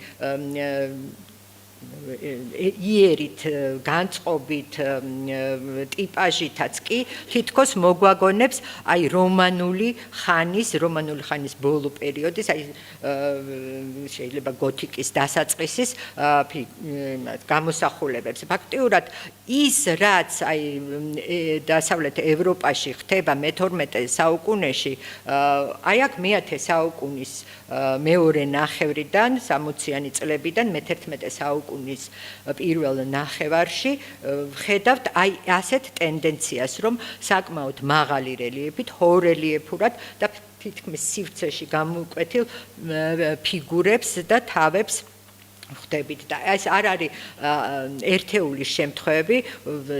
იერით, განწყობით, ტიპაჟითაც კი თითქოს მოგვაგონებს აი რომანული ხანის ბოლო პერიოდის, აი შეიძლება გოთიკის დასაწყისის გამოსახულებებს. ფაქტიურად ის რაც აი დასავლეთ ევროპაში ხდება მე-12 საუკუნეში, აი აქ მე-10 საუკუნის მეორე ნახევრიდან, 60-იანი წლებიდან მე-11 საუკუნის პირველ ნახევარში ხედავთ აი ასეთ ტენდენციას, რომ საკმაოდ მაღალი რელიეფით, ჰორელიეფურად და თითქმის სივრცეში გამოკვეთილ ფიგურებს და თავებს ხდებით და ეს არ არის ერთეულის შემთხვევები,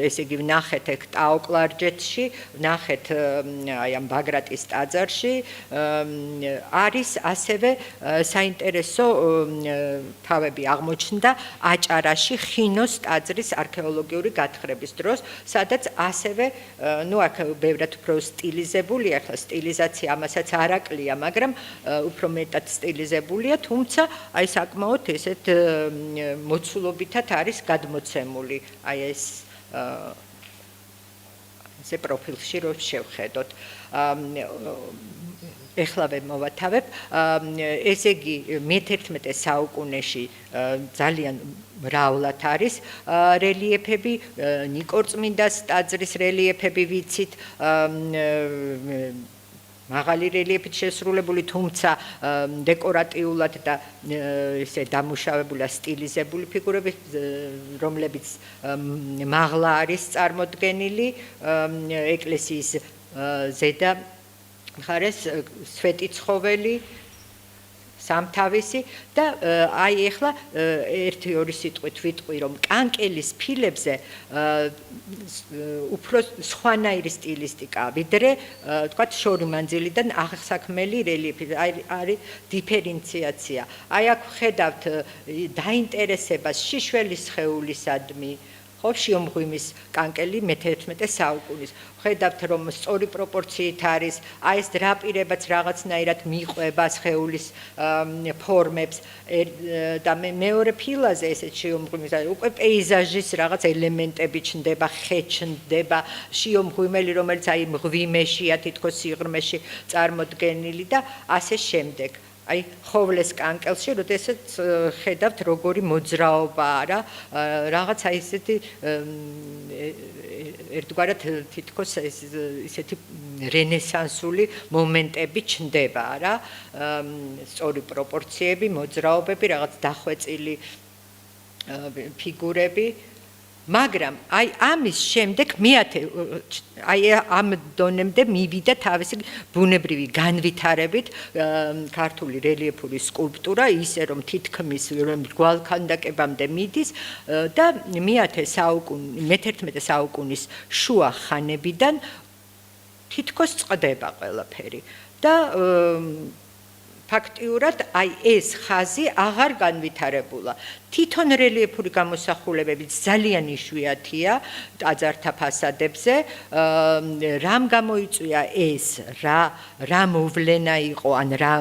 ესე იგი ვნახეთ ეგ ტაოკლარჯეთში, ვნახეთ აი ამ ბაგრატის ტაძარში, არის ასევე საინტერესო თავები აღმოჩნდა აჭარაში ხინოს ტაძრის არქეოლოგიური გათხრების დროს, სადაც ასევე ნუ აქ ბევრად უფრო სტილიზებულია, ახლა სტილიზაცია ამასაც არ აკლია, მაგრამ უფრო მეტად სტილიზებულია, თუმცა აი საკმაოდ ესეთ მოცულობითად არის გადმოცემული აი ეს ესე პროფილში რო შევხედოთ. ეხლავე მოვათავებ, ესე იგი მე-11 საუკუნეში ძალიან მრავლად არის რელიეფები, ნიკორწმინდას ტაძრის რელიეფები ვიცით, მაღალი რელიეფით შესრულებული, თუმცა დეკორატიულად და ესე დამუშავებული, სტილიზებული ფიგურები, რომლებიც მაღლა არის წარმოდგენილი, ეკლესიის ზედა მხარეს სვეტიცხოველი, სამთავისი და აი ახლა ერთი-ორი სიტყვით ვიტყვი, რომ კანკელის ფილებზე უფრო სხვანაირი სტილისტიკაა, ვიდრე თქვათ შორიმანძილიდან აღსაქმელი რელიეფი, არის დიფერენციაცია. აი აქ ხედავთ დაინტერესებას შიშველის სხეულისადმი, ხო, შიომღვიმის კანკელი მე-11 საუკუნის. ხედავთ, რომ სწორი პროპორციით არის, აი ეს დრაპირებაც რაღაცნაირად მიყვება სხეულის ფორმებს და მეორე ფილაზე ესეთ შიომღვიმის უკვე პეიზაჟის რაღაც ელემენტები ჩნდება, ხე ჩნდება, შიომღვიმელი, რომელიც აი მღვიმეშია, თითქოს სიღრმეში წარმოდგენილი და ასე შემდეგ. აი ხოვლეს კანკელში, როდესაც ხედავთ როგორი მოძრაობაა რა, რაღაც აი ესეთი ერთგვარად თითქოს ესეთი რენესანსული მომენტები ჩნდება რა, სწორი პროპორციები, მოძრაობები, რაღაც დახვეწილი ფიგურები. მაგრამ აი ამის შემდეგ აი ამ დონემდე მივიდა თავისი ბუნებრივი განვითარებით ქართული რელიეფური სკულპტურა, ისე რომ თითქმის გვალქანდაკებამდე მიდის და მე-11 საუკუნის შუა ხანებიდან თითქოს წყდება ყველაფერი და ფაქტიურად აი ეს ხაზი აღარ განვითარებულა. თვითონ რელიეფური გამოსახულებები ძალიან იშვიათია ტაძართა ფასადებზე, რამ გამოიწვია ეს, რა მოვლენა იყო, ან რა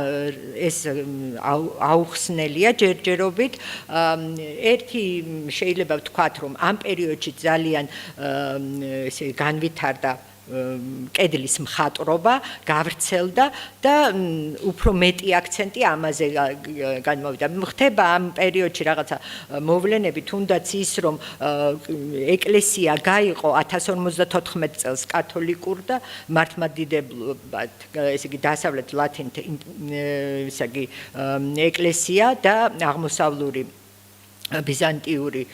ეს აუხსნელია ჯერჯერობით. ერთი შეიძლება ვთქვათ, რომ ამ პერიოდში ძალიან ესე განვითარდა კედლის მხატვრობა, გავრცელდა და უფრო მეტი აქცენტი ამაზე გამოვიდა. ხდება ამ პერიოდში რაღაცა მოვლენები, თუნდაც ის, რომ ეკლესია გაიყო 1054 წელს კათოლიკურ და მართლმადიდებლად, ესე იგი დასავლეთ ლათინით, ესე იგი ეკლესია და აღმოსავლური ბიზანტიური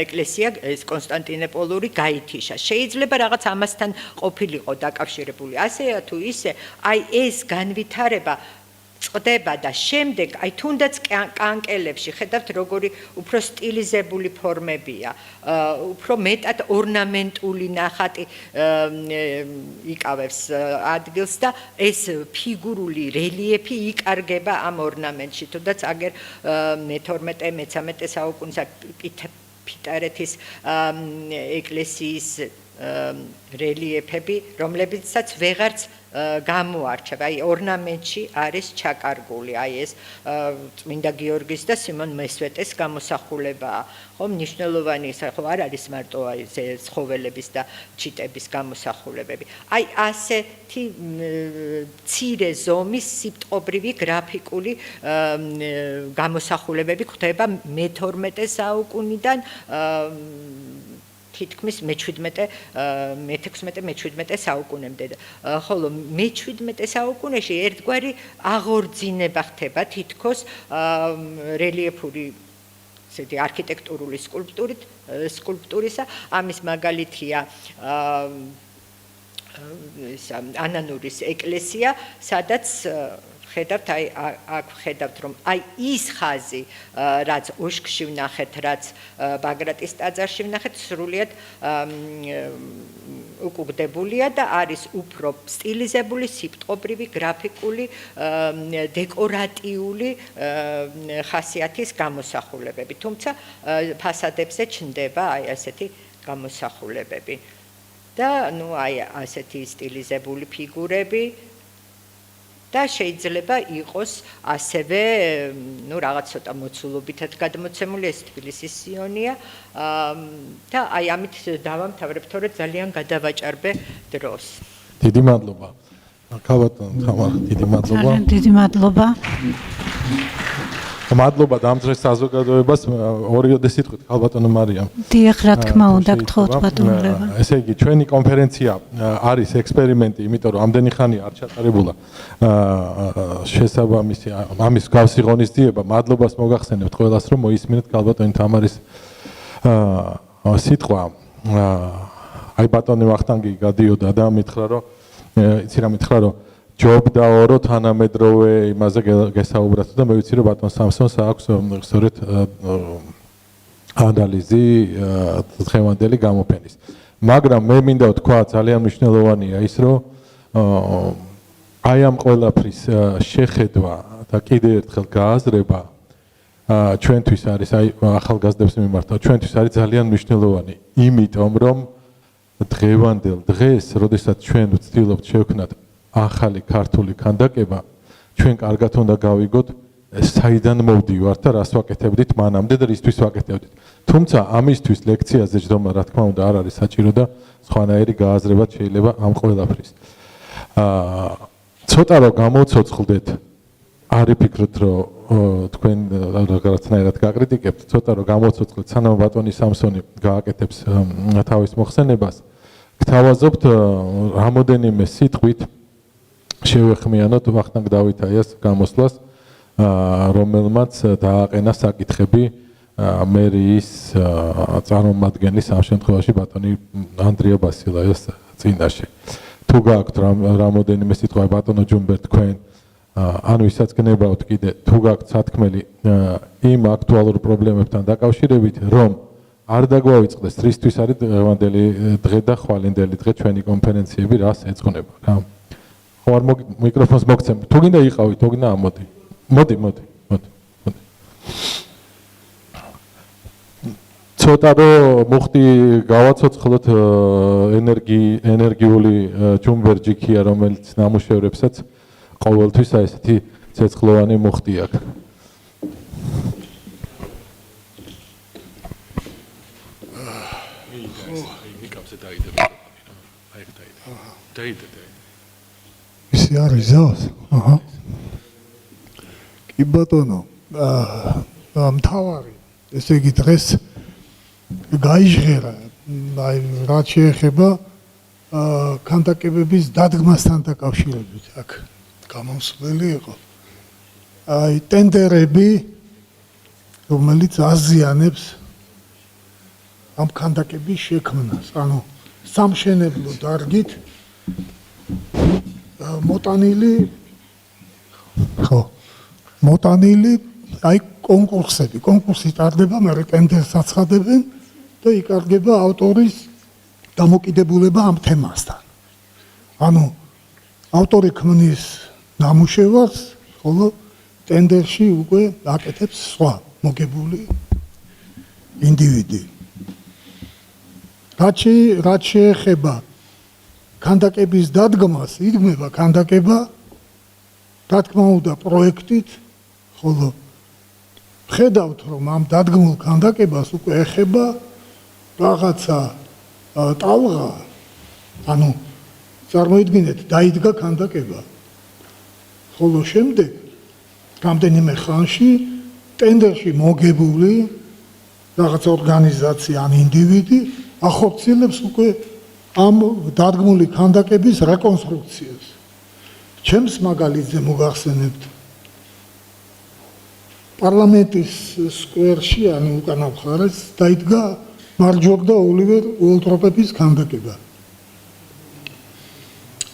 ეკლესია, ეს კონსტანტინოპოლური გაითიშა. შეიძლება რაღაც ამასთან ყოფილიყო დაკავშირებული. ასეა თუ ისე, აი ეს განვითარება წყდება და შემდეგ, აი თუნდაც კანკელებში ხედავთ როგორი უფრო სტილიზებული ფორმებია, უფრო მეტად ორნამენტული ნახატი იკავებს ადგილს და ეს ფიგურული რელიეფი იკარგება ამ ორნამენტში, თუნდაც აგერ მე-12-მე-13 საუკუნის ფიტარეთის ეკლესიის რელიეფები, რომლებიცაც ვეღარც გამოარჩევ. აი ორნამენტში არის ჩაკარგული, აი ეს წმინდა გიორგის და სიმონ მესვეტეს გამოსახულებაა. ხო, მნიშვნელოვანი ხო არ არის მარტო აი ეს ცხოველების და ჩიტების გამოსახულებები. აი ასეთი მცირე ზომის სიბრტყობრივი გრაფიკული გამოსახულებები ხდება მე-12 საუკუნიდან თითქმის მე-16-მე-17 საუკუნემდე. ხოლო მე-17 საუკუნეში ერთგვარი აღორძინება ხდება თითქოს რელიეფური ესეთი არქიტექტურული სკულპტურისა. ამის მაგალითია ანანურის ეკლესია, სადაც ხედავთ, აი აქ ხედავთ, რომ აი ის ხაზი, რაც ოშკში ვნახეთ, რაც ბაგრატის ტაძარში ვნახეთ, სრულიად უკუგდებულია და არის უფრო სტილიზებული, სიბრტყობრივი, გრაფიკული, დეკორატიული ხასიათის გამოსახულებები. თუმცა ფასადებზე ჩნდება აი ასეთი გამოსახულებები. და ნუ აი ასეთი სტილიზებული ფიგურები და შეიძლება იყოს ასევე ნუ რაღაც ცოტა მოცულობითად გადმოცემული, ეს თბილისის სიონია და აი ამით დავამთავრებ, თორე ძალიან გადავაჭარბე დროს. დიდი მადლობა. ქალბატონო თამარ, დიდი მადლობა. დიდი მადლობა. მადლობა დამძრეს საზოგადოებას, ორიოდე სიტყვით ქალბატონო მარიამ. დიახ, რა თქმა უნდა, გთხოვთ ბატონო ლევან. ესე იგი, ჩვენი კონფერენცია არის ექსპერიმენტი, იმიტომ რომ ამდენი ხანი არ ჩატარებულა შესაბამისი ამის გავსი ღონისძიება. მადლობას მოგახსენებთ ყველას, რომ მოისმინეთ ქალბატონი თამარის სიტყვა. აი ბატონი ვახტანგი გადიოდა და მითხრა, რომ იცი რა მითხრა, რომ ჯობდაო რომ თანამედროვე იმაზე გესაუბრათ და მე ვიცი რომ ბატონ სამსონს აქვს სწორედ ანალიზი დღევანდელი გამოფენის. მაგრამ მე მინდა ვთქვა ძალიან მნიშვნელოვანია ის რომ აი ამ ყველაფრის შეხედვა და კიდე ერთხელ გააზრება ჩვენთვის არის აი ახალგაზრდებს მიმართა ჩვენთვის არის ძალიან მნიშვნელოვანი იმიტომ რომ დღევანდელ დღეს როდესაც ჩვენ ვცდილობთ შევქმნათ ახალი ქართული ქანდაკება ჩვენ კარგად უნდა გავიგოთ საიდან მოვდივართ და რას ვაკეთებდით მანამდე და რისთვის ვაკეთებდით. თუმცა ამისთვის ლექციაზე ჯდომა რა თქმა უნდა არ არის საჭირო და სხვანაირი გააზრება შეიძლება ამ ყველაფრის. ცოტა რომ გამოცოცხლდეთ არ იფიქროთ რომ თქვენ რაღაცნაირად გაკრიტიკებთ, ცოტა რომ გამოცოცხლდეთ სანამ ბატონი სამსონი გააკეთებს თავის მოხსენებას, გთავაზობთ რამოდენიმე სიტყვით შევეხმიანოთ ვახტანგ დავითაიას გამოსვლას, რომელმაც დააყენა საკითხები მერიის წარმომადგენლის ამ შემთხვევაში ბატონი ანდრია ბასილაიას წინაშე. თუ გააქვთ რამოდენიმე სიტყვა ბატონო ჯუმბერ თქვენ ან ვისაც გნებავთ კიდე თუ გაქვთ სათქმელი იმ აქტუალურ პრობლემებთან დაკავშირებით, რომ არ დაგვავიწყდეს რისთვის არის დღევანდელი დღე და ხვალინდელი დღე ჩვენი კონფერენციები რას ეძღვნება რა. ხო არ მიკროფონს მოგცემ. თუ გინდა იყავით, თუ გინდა ამოდი. მოდი. ცოტა რომ მოხდი გავაცოცხლოთ ენერგიული ჯუმბერჯიქია, რომელიც ნამუშევრებსაც ყოველთვის აი ესეთი ცეცხლოვანი მოხდი აქვს. ისე არის ზავს? აჰა. კი ბატონო, მთავარი, ესე იგი დღეს გაიჟღერა, აი რაც შეეხება ქანდაკებების დადგმასთან დაკავშირებით, აქ გამოსვლელი იყო. აი ტენდერები, რომელიც აზიანებს ამ ქანდაკების შექმნას, ანუ სამშენებლო დარგით მოტანილი აი კონკურსი ტარდება, მაგრამ ტენდერს აცხადებენ და იკარგება ავტორის დამოკიდებულება ამ თემასთან. ანუ ავტორი ქმნის ნამუშევარს, ხოლო ტენდერში უკვე აკეთებს სხვა მოგებული ინდივიდი. რაც შეეხება ქანდაკების დადგმას იდგმება ქანდაკება რა თქმა უნდა პროექტით, ხოლო ხედავთ რომ ამ დადგმულ ქანდაკებას უკვე ეხება რაღაცა ტალღა, ანუ წარმოიდგინეთ, დაიდგა ქანდაკება. ხოლო შემდეგ რამდენიმე ხანში ტენდერში მოგებული რაღაც ორგანიზაცია ან ინდივიდი ახორციელებს უკვე ამ დადგმული ქანდაკების რეკონსტრუქციას. ჩემს მაგალითზე მოგახსენებთ პარლამენტის სკვერში, ანუ უკანა მხარეს დაიდგა მარჯორ და ოლივერ უოლტროპების ქანდაკება.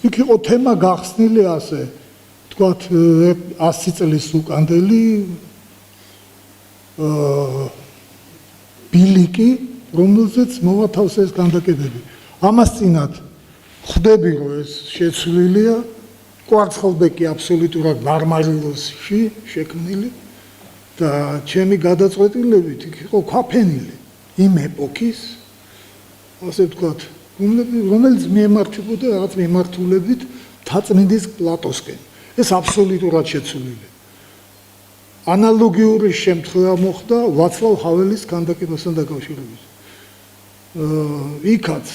იქ იყო თემა გახსნილი ასე, თქვათ 100 წლის უკანდელი ბილიკი, რომელზეც მოვათავსეს ქანდაკებები. ამას წინათ ხვდები, რომ ეს შეცვლილია, კვარცხლბეკი აბსოლუტურად მარმარილოსში შექმნილი და ჩემი გადაწყვეტილებით იქ იყო ქვაფენილი იმ ეპოქის, ასე ვთქვათ, რომელიც მიემართებოდა რაღაც მიმართულებით მთაწმინდის პლატოსკენ. ეს აბსოლუტურად შეცვლილი. ანალოგიური შემთხვევა მოხდა ვაცლავ ჰაველის ქანდაკებასთან დაკავშირებით. იქაც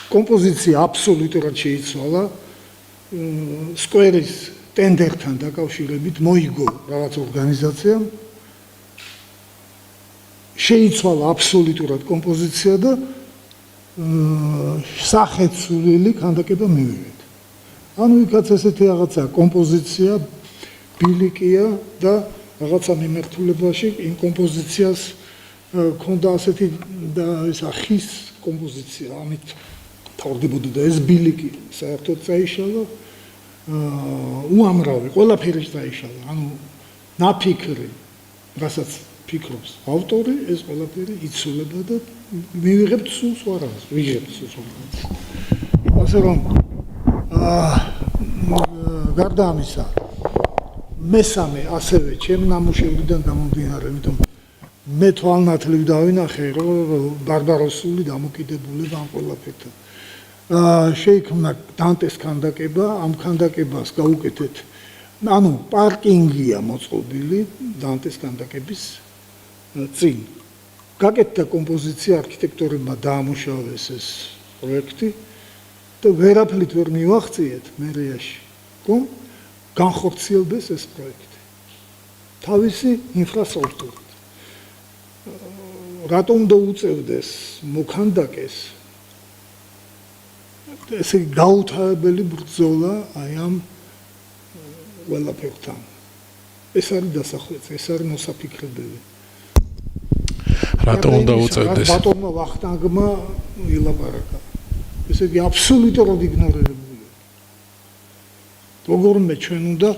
კომპოზიცია აბსოლუტურად შეიცვალა. სკვერის ტენდერთან დაკავშირებით მოიგო რაღაც ორგანიზაციამ. შეიცვალა აბსოლუტურად კომპოზიცია და სახეცვლილი ქანდაკება მივიღეთ. ანუ იქაც ესეთი რაღაცა კომპოზიცია, ბილიკია და რაღაცა მიმართულებაში იმ კომპოზიციას ქონდა ასეთი და ეს ხის კომპოზიცია, ამით თავდებოდა და ეს ბილიკი საერთოდ წაიშალა, უამრავი, ყველაფერი წაიშალა, ანუ ნაფიქრი, რასაც ფიქრობს ავტორი, ეს ყველაფერი იცვლება და მივიღებთ სულს ვარავას, ვიღებთ სულს ვარავას. ასე რომ გარდა ამისა, მესამე ასევე ჩემ ნამუშევრიდან გამომდინარე, იმიტომ მე თვალნათლივ დავინახე, რომ ბარბაროსული დამოკიდებულება ამ ყველაფერთან. შეიქმნა დანტეს ქანდაკება, ამ ქანდაკებას გაუკეთეთ, ანუ პარკინგია მოწყობილი დანტეს ქანდაკების წინ. გაკეთდა კომპოზიცია, არქიტექტორებმა დაამუშავეს ეს პროექტი და ვერაფრით ვერ მივაღწიეთ მერიაში, რომ განხორციელდეს ეს პროექტი. თავისი ინფრასტრუქტურით. რატომ უნდა უწევდეს მოქანდაკეს ესე გაუთავებელი ბრძოლა აი ამ ყველაფერთან. ეს არის დასახვეწი, ეს არის მოსაფიქრებელი. რატომ უნდა უწევდეს? ბატონმა ვახტანგმა ილაპარაკა. ესე იგი აბსოლუტურად იგნორირებული. როგორმე ჩვენ უნდა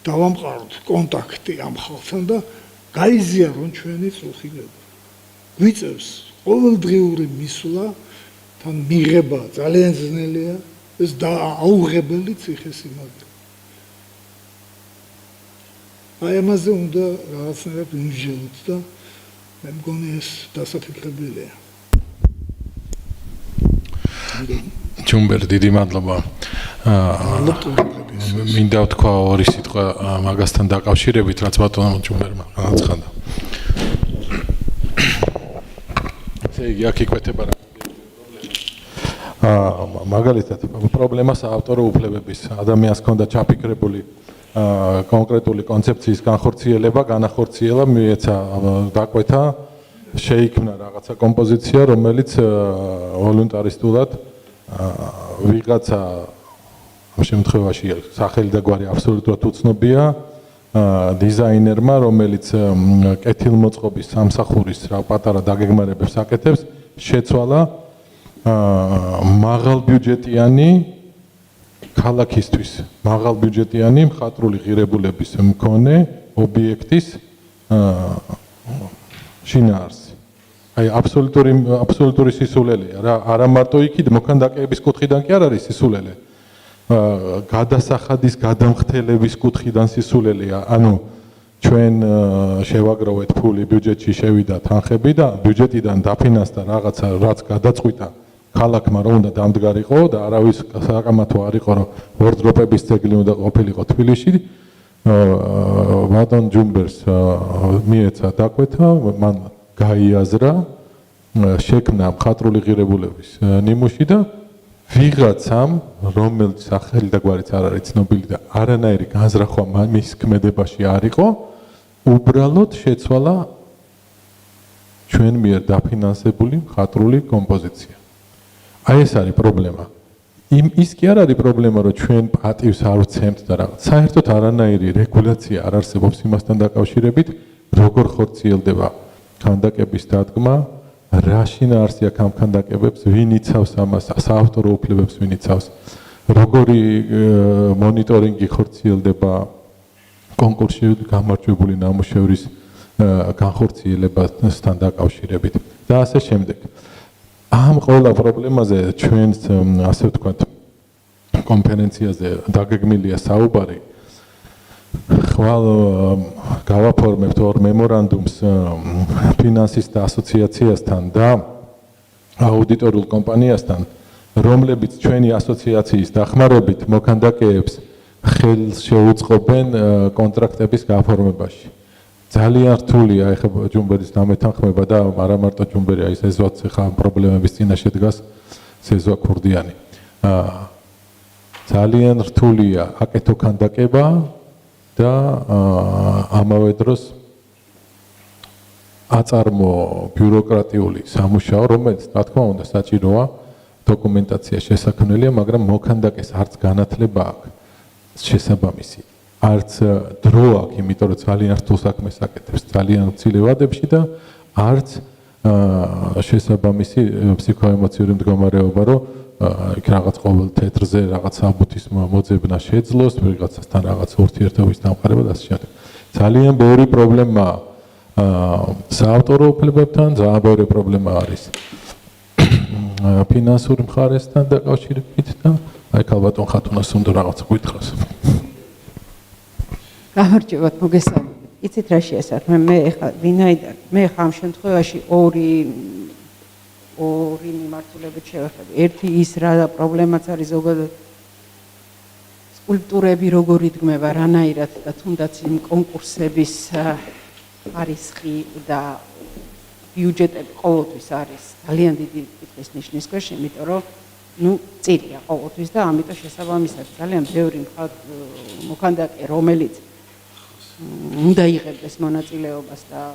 დავამყაროთ კონტაქტი ამ ხალხთან და გაიზიარონ ჩვენი წუხილება. გვიწევს ყოველდღიური მისვლა თან მიღება ძალიან ძნელია, ეს აუღებელი ციხესიმაგრე. აი ამაზე უნდა რაღაცნაირად ვიმსჯელოთ და მე მგონი ეს დასაფიქრებელია. ჯუმბერ, დიდი მადლობა. მინდა ვთქვა ორი სიტყვა მაგასთან დაკავშირებით, რაც ბატონო ჯუმბერმა განაცხადა. ესე იგი, აქ იკვეთება რა. მაგალითად, პრობლემას ავტორო უფლებების ადამიანს ჰქონდა ჩაფიქრებული კონკრეტული კონცეფციის განხორციელება, განახორციელა, მიეცა დაკვეთა, შეიქმნა რაღაცა კომპოზიცია, რომელიც ვოლუნტარისტულად ვიღაცა ამ შემთხვევაში სახელი და გვარი აბსოლუტურად უცნობია დიზაინერმა, რომელიც კეთილმოწყობის სამსახურის რა პატარა დაგეგმარებებს აკეთებს, შეცვალა მაღალბიუჯეტიანი ქალაქისთვის, მაღალბიუჯეტიანი მხატვრული ღირებულების მქონე ობიექტის შინაარსი. აი აბსოლუტური სისულელეა რა, არა მარტო იქით მოქანდაკეების კუთხიდან კი არ არის სისულელე. გადასახადის გადამხდელების კუთხიდან სისულელეა, ანუ ჩვენ შევაგროვეთ ფული, ბიუჯეტში შევიდა თანხები და ბიუჯეტიდან დაფინანსდა რაღაცა, რაც გადაწყვიტა ქალაქმა რომ უნდა დამდგარიყო და არავის საკამათო არ იყო რომ ვორდროპების ძეგლი უნდა ყოფილიყო თბილისში ბატონ ჯუმბერს მიეცა დაკვეთა მან გაიაზრა შექმნა მხატვრული ღირებულების ნიმუში და ვიღაცამ რომელიც სახელი და გვარიც არ არის ცნობილი და არანაირი განზრახვა მის ქმედებაში არ იყო უბრალოდ შეცვალა ჩვენ მიერ დაფინანსებული მხატვრული კომპოზიცია. აი ეს არის პრობლემა. ის კი არ არის პრობლემა, რომ ჩვენ პატივს არ ვცემთ და რაღაც. საერთოდ არანაირი რეგულაცია არ არსებობს იმასთან დაკავშირებით, როგორ ხორციელდება ქანდაკების დადგმა, რა შინაარსი აქვს ამ ქანდაკებებს, ვინ იცავს ამას, საავტორო უფლებებს ვინ იცავს, როგორი მონიტორინგი ხორციელდება კონკურსში გამარჯვებული ნამუშევრის განხორციელებასთან დაკავშირებით და ასე შემდეგ. ამ ყველა პრობლემაზე ჩვენს ასე ვთქვათ კონფერენციაზე დაგეგმილია საუბარი. ხვალ გავაფორმებთ ორ მემორანდუმს ფინანსისტთა ასოციაციასთან და აუდიტორულ კომპანიასთან, რომლებიც ჩვენი ასოციაციის დახმარებით მოქანდაკეებს ხელს შეუწყობენ კონტრაქტების გაფორმებაში. ძალიან რთულია ეხება ჯუმბერის დამეთანხმება და არა მარტო ჯუმბერი, აი ზეზვაც ხა პრობლემების წინაშე დგას ზეზვა ქურდიანი. ძალიან რთულია აკეთო ქანდაკება და ამავე დროს აწარმო ბიუროკრატიული სამუშაო, რომელიც რა თქმა უნდა საჭიროა დოკუმენტაცია შესაქმნელია, მაგრამ მოქანდაკეს არც განათლება აქვს შესაბამისი. არც დრო აქვს, იმიტომ რომ ძალიან რთულ საქმეს აკეთებს ძალიან მცირე ვადებში და არც შესაბამისი ფსიქოემოციური მდგომარეობა, რომ იქ რაღაც ყოველ თეთრზე რაღაც საბუთის მოძებნა შეძლოს, ვიღაცასთან რაღაც ურთიერთობის დამყარება და ასე შემდეგ. ძალიან ბევრი პრობლემა საავტორო უფლებებთან, ძალიან ბევრი პრობლემა არის ფინანსური მხარესთან დაკავშირებით და აი ქალბატონ ხათუნას უნდა რაღაც გითხრას. გამარჯობათ, მოგესალმებით. იცით რა შეესაბამება? მე ეხლა ვინაიდან მე ხა ამ შემთხვევაში ორი მიმართულებით შევეხები. ერთი ის რა პრობლემაც არის ზოგადად სკულპტურები როგორ იდგმება, რანაირად და თუნდაც იმ კონკურსების ხარისხი და ბიუჯეტები ყოველთვის არის ძალიან დიდი კითხვის ნიშნის ქვეშ, იმიტომ რომ წირია ყოველთვის და ამიტომ შესაბამისად ძალიან ბევრი მოქანდაკე, რომელიც უნდა იღებდეს მონაწილეობას და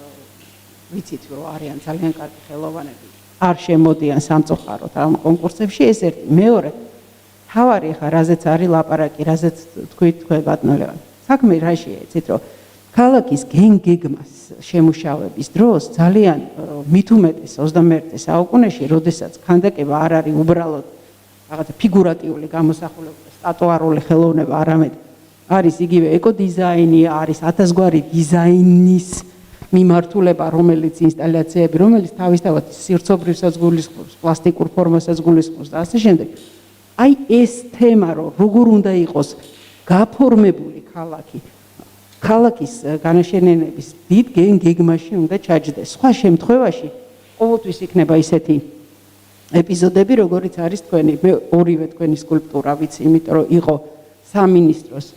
ვიცით რომ არიან ძალიან კარგი ხელოვანები, არ შემოდიან სამწუხაროდ ამ კონკურსებში, ეს ერთი. მეორე, თავარი ხა რაზეც არის ლაპარაკი, რაზეც თქვით თქვენ ბატონო ლევან. საქმე რაშია, იცით რომ ქალაქის გეგმას შემუშავების დროს ძალიან მით უმეტეს 21 საუკუნეში, როდესაც ქანდაკება არ არის უბრალოდ რაღაცა ფიგურატიული გამოსახულება, სტატუარული ხელოვნება, არამედ არის იგივე ეკოდიზაინი, არის ათასგვარი დიზაინის მიმართულება, რომელიც ინსტალაციები, რომელიც თავისთავად სივრცობრივსაც გულისხმობს, პლასტიკურ ფორმასაც გულისხმობს და ასე შემდეგ. აი ეს თემა, რომ როგორ უნდა იყოს გაფორმებული ქალაქი, ქალაქის განაშენიანების დიდ გეგმაში უნდა ჩაჯდეს. სხვა შემთხვევაში ყოველთვის იქნება ისეთი ეპიზოდები, როგორიც არის თქვენი, მე ორივე თქვენი სკულპტურა ვიცი, იმიტომ რომ იყო სამინისტროს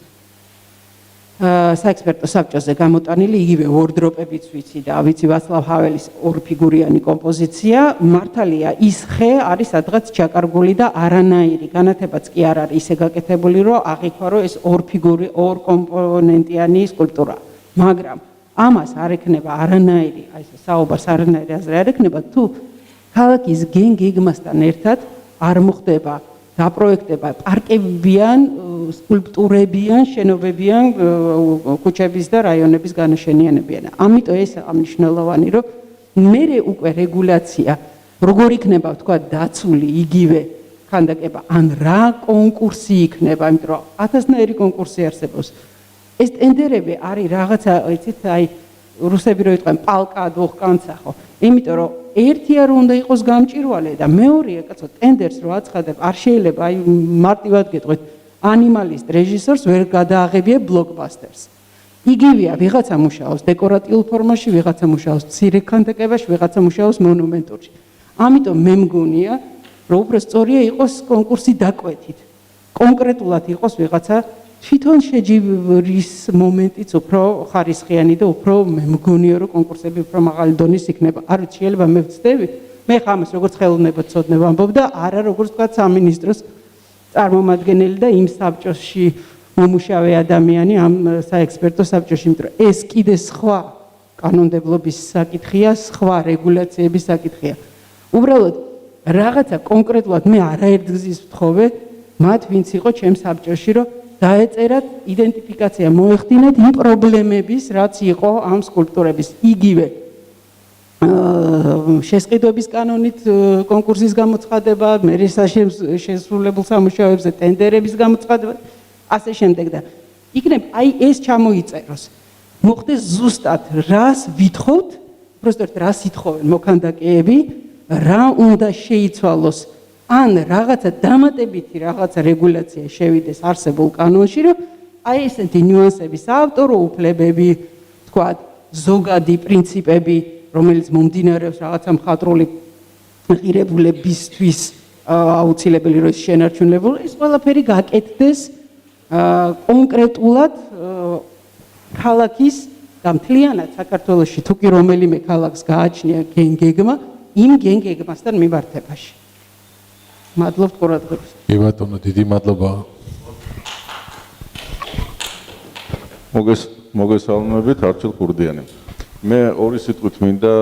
საექსპერტო საბჭოზე გამოტანილი, იგივე ვორდროპებიც ვიცი და ვიცი ვაცლავ ჰაველის ორფიგურიანი კომპოზიცია, მართალია ის ხე არის სადღაც ჩაკარგული და არანაირი განათებაც კი არ არის ისე გაკეთებული, რომ აღიქვა, რომ ეს ორკომპონენტიანი სკულპტურა. მაგრამ ამას არ ექნება არანაირი, აი ეს საუბარს არანაირი აზრი არ ექნება, თუ ქალაქის გეგმასთან ერთად არ მოხდება დაპროექტება პარკებიან, სკულპტურებიან, შენობებიან, ქუჩების და რაიონების განაშენიანებიან. ამიტომ ეს ამნიშნულოვანი, რომ მერე უკვე რეგულაცია, როგორ იქნება თქვა დაცული იგივე ქანდაკება, ან რა კონკურსი იქნება, იმიტომ რომ 1000-ნაირი კონკურსი არსებობს. ეს ტენდერები არის რაღაცა, იცით, აი რუსები რო იტყვენ პალკა დოხკანცა ხო? იმიტომ რომ ერთი არ უნდა იყოს გამჭირვალე და მეორეა, კაცო, ტენდერს რო აცხადებ, არ შეიძლება აი მარტივად გეტყვით, ანიმალისტ რეჟისორს ვერ გადააღებია ბლოკბასტერს. იგივეა, ვიღაცა მუშაობს დეკორატიულ ფორმაში, ვიღაცა მუშაობს მცირე ქანდაკებაში, ვიღაცა მუშაობს მონუმენტურში. ამიტომ მე მგონია, რომ უფრო სწორია იყოს კონკურსი დაკვეთით. კონკრეტულად იყოს ვიღაცა თვითონ შეჯიბრის მომენტიც უფრო ხარისხიანი და უფრო მე მგონია რომ კონკურსები უფრო მაღალი დონის იქნება. არ ვიცი, შეიძლება მე ვცდები. მე ხამას როგორც ხელოვნება ცოდნე ვამბობ და არა როგორც თქვა სამინისტროს წარმომადგენელი და იმ საბჭოში მომუშავე ადამიანი ამ საექსპერტო საბჭოში, იმიტომ რომ ეს კიდე სხვა კანონმდებლობის საკითხია, სხვა რეგულაციების საკითხია. უბრალოდ რაღაცა კონკრეტულად მე არაერთ გზის ვთხოვე მათ ვინც იყო ჩემს საბჭოში, რომ დაეწერათ იდენტიფიკაცია მოეხდინათ იმ პრობლემების, რაც იყო ამ სკულპტურების იგივე შესყიდვების კანონით კონკურსის გამოცხადება, მერე შესრულებულ სამუშაოებზე ტენდერების გამოცხადება, ასე შემდეგ და იქნებ აი ეს ჩამოიწეროს. მოხდეს ზუსტად რას ვითხოვთ, უბრალოდ რას ითხოვენ მოქანდაკეები, რა უნდა შეიცვალოს, ან რაღაცა დამატებითი რაღაცა რეგულაცია შევიდეს არსებულ კანონში, რომ აი ესეთი ნიუანსები, საავტორო უფლებები, თქვა ზოგადი პრინციპები, რომელიც მომდინარეობს რაღაცა მხატვრული ღირებულებისთვის აუცილებელი რომ შენარჩუნებული, ეს ყველაფერი გაკეთდეს კონკრეტულად ქალაქის და მთლიანად საქართველოში თუ კი რომელიმე ქალაქს გააჩნია გენგეგმა, იმ გენგეგმასთან მიმართებაში. მადლობთ ყურადღებას. კი ბატონო, დიდი მადლობა. მოგესალმებით, არჩილ ხურდიანი. მე ორი სიტყვით მინდა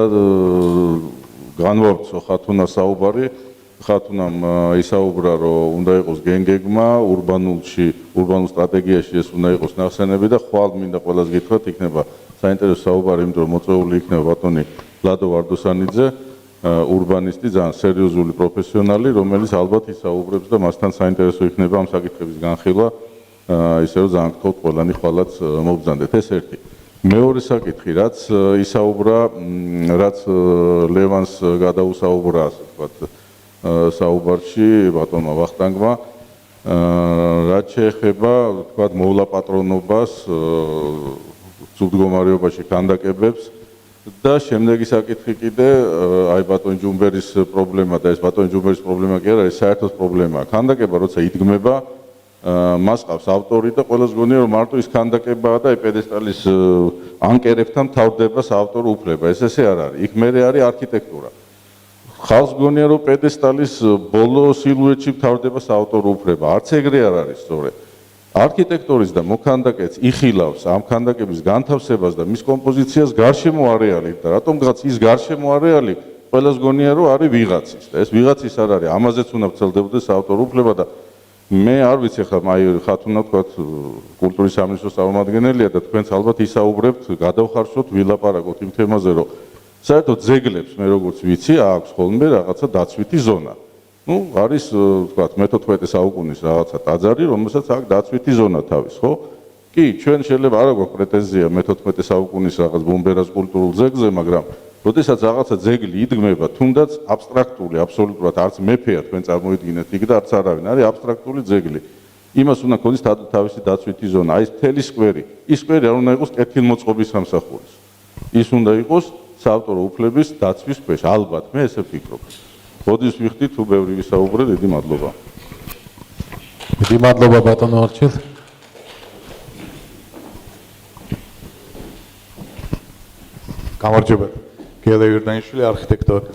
განვავრცო ხათუნას საუბარი. ხათუნამ ისაუბრა, რომ უნდა იყოს გენგეგმა, ურბანულ სტრატეგიაში ეს უნდა იყოს ნახსენები და ხვალ მინდა ყველას გითხრათ, იქნება საინტერესო საუბარი, იმიტომ რომ მოწვეული იქნება ბატონი ლადო ვარდოსანიძე, ურბანისტი, ძალიან სერიოზული პროფესიონალი, რომელიც ალბათ ისაუბრებს და მასთან საინტერესო იქნება ამ საკითხების განხილვა, ისე რომ ძალიან გთხოვთ ყველანი ხვალაც მობრძანდეთ. ეს ერთი. მეორე საკითხი, რაც ისაუბრა, რაც ლევანს გადაუსაუბრა, ასე ვთქვათ, საუბარში ბატონმა ვახტანგმა, რაც შეეხება, ვთქვათ, მოვლაპატრონობას, ცუდგომარეობაში ქანდაკებებს და შემდეგი საკითხი კიდე, აი ბატონ ჯუმბერის პრობლემა და ეს ბატონ ჯუმბერის პრობლემა კი არა, ეს საერთოდ პრობლემაა. ქანდაკება როცა იდგმება, მას ყავს ავტორი და ყველას გონია რომ მარტო ის ქანდაკებაა და პედესტალის ანკერებთან თავდება საავტორო უფლება. ეს ესე არ არის. იქ მერე არის არქიტექტურა. ხალხს გონია რომ პედესტალის ბოლო სილუეტში თავდება საავტორო უფლება. არც ეგრე არ არის სწორედ. არქიტექტორის და მოქანდაკეც იხილავს ამ ქანდაკების განთავსებას და მის კომპოზიციას გარშემო არეალი და რატომღაც ის გარშემო არეალი ყველას გონია რომ არის ვიღაცის და ეს ვიღაცის არ არის. ამაზეც უნდა ვრცელდებოდეს საავტორო უფლება და მე არ ვიცი ხა აი ხათუნა თქვა კულტურის სამინისტროს წარმომადგენელია და თქვენც ალბათ ისაუბრებთ, გადავხარშოთ, ვილაპარაკოთ იმ თემაზე, რომ საერთოდ ძეგლებს მე როგორც ვიცი, აქვს ხოლმე რაღაცა დაცვითი ზონა. ნუ არის თქვა მე-14 საუკუნის რაღაცა ტაძარი, რომელსაც აქვს დაცვითი ზონა თავის, ხო? კი, ჩვენ შეიძლება არ აქვს პრეტენზია მე-14 საუკუნის რაღაც ბუმბერას კულტურულ ძეგლზე, მაგრამ როდესაც რაღაცა ძეგლი იდგმება, თუნდაც აბსტრაქტული, აბსოლუტურად არც მეფეა თქვენ წარმოიდგინეთ იქ და არც არავინ, არის აბსტრაქტული ძეგლი. იმას უნდა ქონდეს თავისი დაცვითი ზონა. აი ეს მთელი სკვერი, ის სკვერი არ უნდა იყოს კეთილმოწყობის სამსახურის. ის უნდა იყოს საავტორო უფლების დაცვის ქვეშ, ალბათ, მე ესე ვფიქრობ. მოდის ვიხდით, თუ ბევრი ვისაუბრე, დიდი მადლობა. დიდი მადლობა ბატონო არჩილ. გამარჯობა. გელე ვირდანიშვილი არქიტექტორი.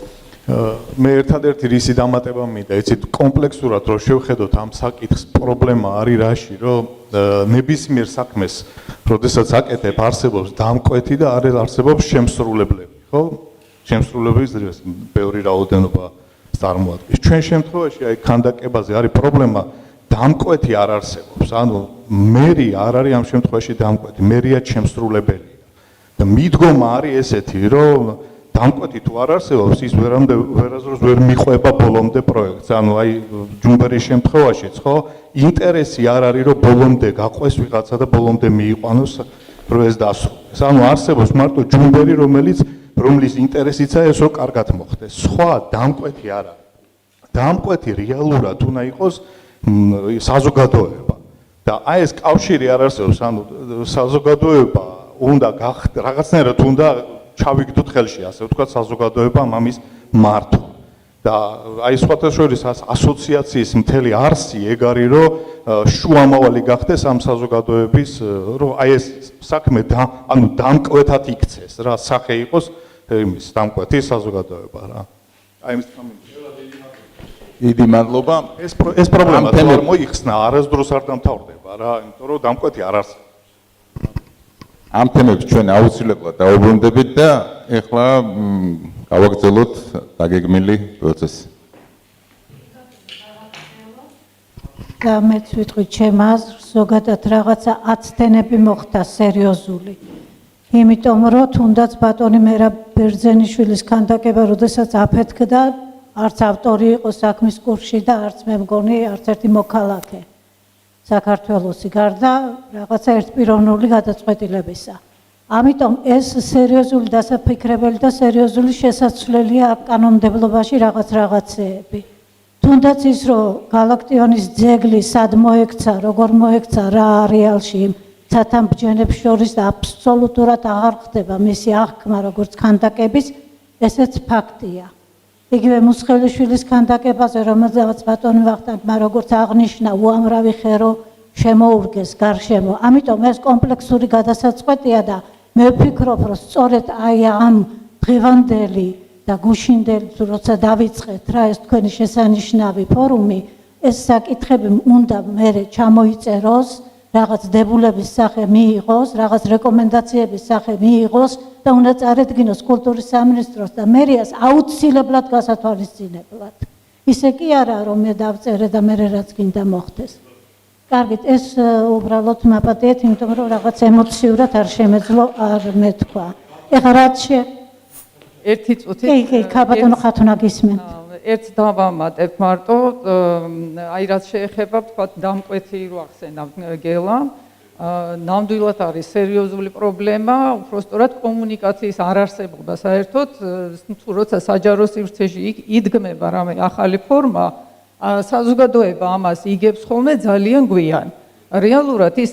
მე ერთადერთი რისი დამატება მინდა, იცით, კომპლექსურად რო შევხედოთ ამ საკითხს, პრობლემა არის რაში, რომ ნებისმიერ საქმეს, როდესაც აკეთებ, არსებობს დამკვეთი და არსებობს შემსრულებლები, ხო? შემსრულებლების ბევრი რაოდენობა წარმოადგენს. ჩვენ შემთხვევაში აი ქანდაკებაზე არის პრობლემა, დამკვეთი არ არსებობს. ანუ მერი არ არის ამ შემთხვევაში დამკვეთი, მერია შემსრულებელი. და მიდგომა არის ესეთი, რომ დამკვეთი თუ არ არსებობს, ის ვერასდროს ვერ მიყვება ბოლომდე პროექტს. ანუ აი ჯუმბერის შემთხვევაშიც, ხო, ინტერესი არ არის, რომ ბოლომდე გაყვეს ვიღაცა და ბოლომდე მიიყვანოს, რომ ეს დასრულდეს. ანუ არსებობს მარტო ჯუმბერი, რომლის ინტერესიცაა ეს, რომ კარგად მოხდეს. სხვა დამკვეთი არ არის. დამკვეთი რეალურად უნდა იყოს საზოგადოება. და აი ეს კავშირი არ არსებობს, ანუ საზოგადოება უნდა რაღაცნაირად უნდა ჩავიგდოთ ხელში, ასე ვთქვათ, საზოგადოებამ ამის მართვა. და აი სხვათა შორის ასოციაციის მთელი არსი ეგ არის რომ შუამავალი გახდეს ამ საზოგადოების რომ აი ეს საქმე ანუ დამკვეთად იქცეს რა სახე იყოს იმის დამკვეთი საზოგადოება რა აი ეს დიდი მადლობა. ეს პრობლემა არ მოიხსნა, არასდროს არ დამთავრდება რა, იმიტომ რომ დამკვეთი არ არსებობს. ამ თემებს ჩვენ აუცილებლად დაუბრუნდებით და ეხლა გავაგრძელოთ დაგეგმილი პროცესი. და მეც ვიტყვი ჩემ აზრს, ზოგადად რაღაცა აცდენები მოხდა სერიოზული. იმიტომ რომ თუნდაც ბატონი მერაბ ბერძენიშვილის ქანდაკება, როდესაც აფეთქდა, არც ავტორი იყო საქმის კურსში და არც მე მგონი არც ერთი მოქალაქე საქართველოსი გარდა რაღაცა ერთპიროვნული გადაწყვეტილებისა. ამიტომ ეს სერიოზული დასაფიქრებელი და სერიოზული შესაძლელია კანონმდებლობაში რაღაცეები. თუნდაც ის რომ გალაქტიონის ძეგლი სად მოექცა, როგორ მოექცა, რა არეალში ცათამბჯენებს შორის აბსოლუტურად აღარ ხდება მისი აღქმა როგორც ქანდაკების, ესეც ფაქტია. იგივე მუსხელიშვილის ქანდაკებაზე, რომელზეც ბატონი ვახტანგმა როგორც აღნიშნა, უამრავი ხერო შემოურგეს გარშემო. ამიტომ ეს კომპლექსური გადასაწყვეტია და მე ვფიქრობ, რომ სწორედ აი ამ დღევანდელი და გუშინდელი როცა დავიწყეთ რა ეს თქვენი შესანიშნავი ფორუმი, ეს საკითხები უნდა მერე ჩამოიწეროს, რაღაც დებულების სახე მიიღოს, რაღაც რეკომენდაციების სახე მიიღოს და უნდა წარედგინოს კულტურის სამინისტროს და მერიას აუცილებლად გასათვალისწინებლად. ისე კი არა რომ მე დავწერე და მერე რაც გინდა მოხდეს. კარგით, ეს უბრალოდ მაპატიეთ, იმიტომ რომ რაღაც ემოციურად არ შემეძლო არ მეთქვა. ეხლა რაც ერთი წუთი კი, ბატონო ხათუნა გისმენთ. ერთ დავამატებ მარტო, აი რაც შეეხება თქვა დამკვეთი რო ახსენავ გელა, ნამდვილად არის სერიოზული პრობლემა, უბრალოდ კომუნიკაციის არარსებობა საერთოდ, თუ როცა საჯარო სივრცეში იდგმება რამე ახალი ფორმა, საზოგადოება ამას იგებს ხოლმე ძალიან გვიან. რეალურად ის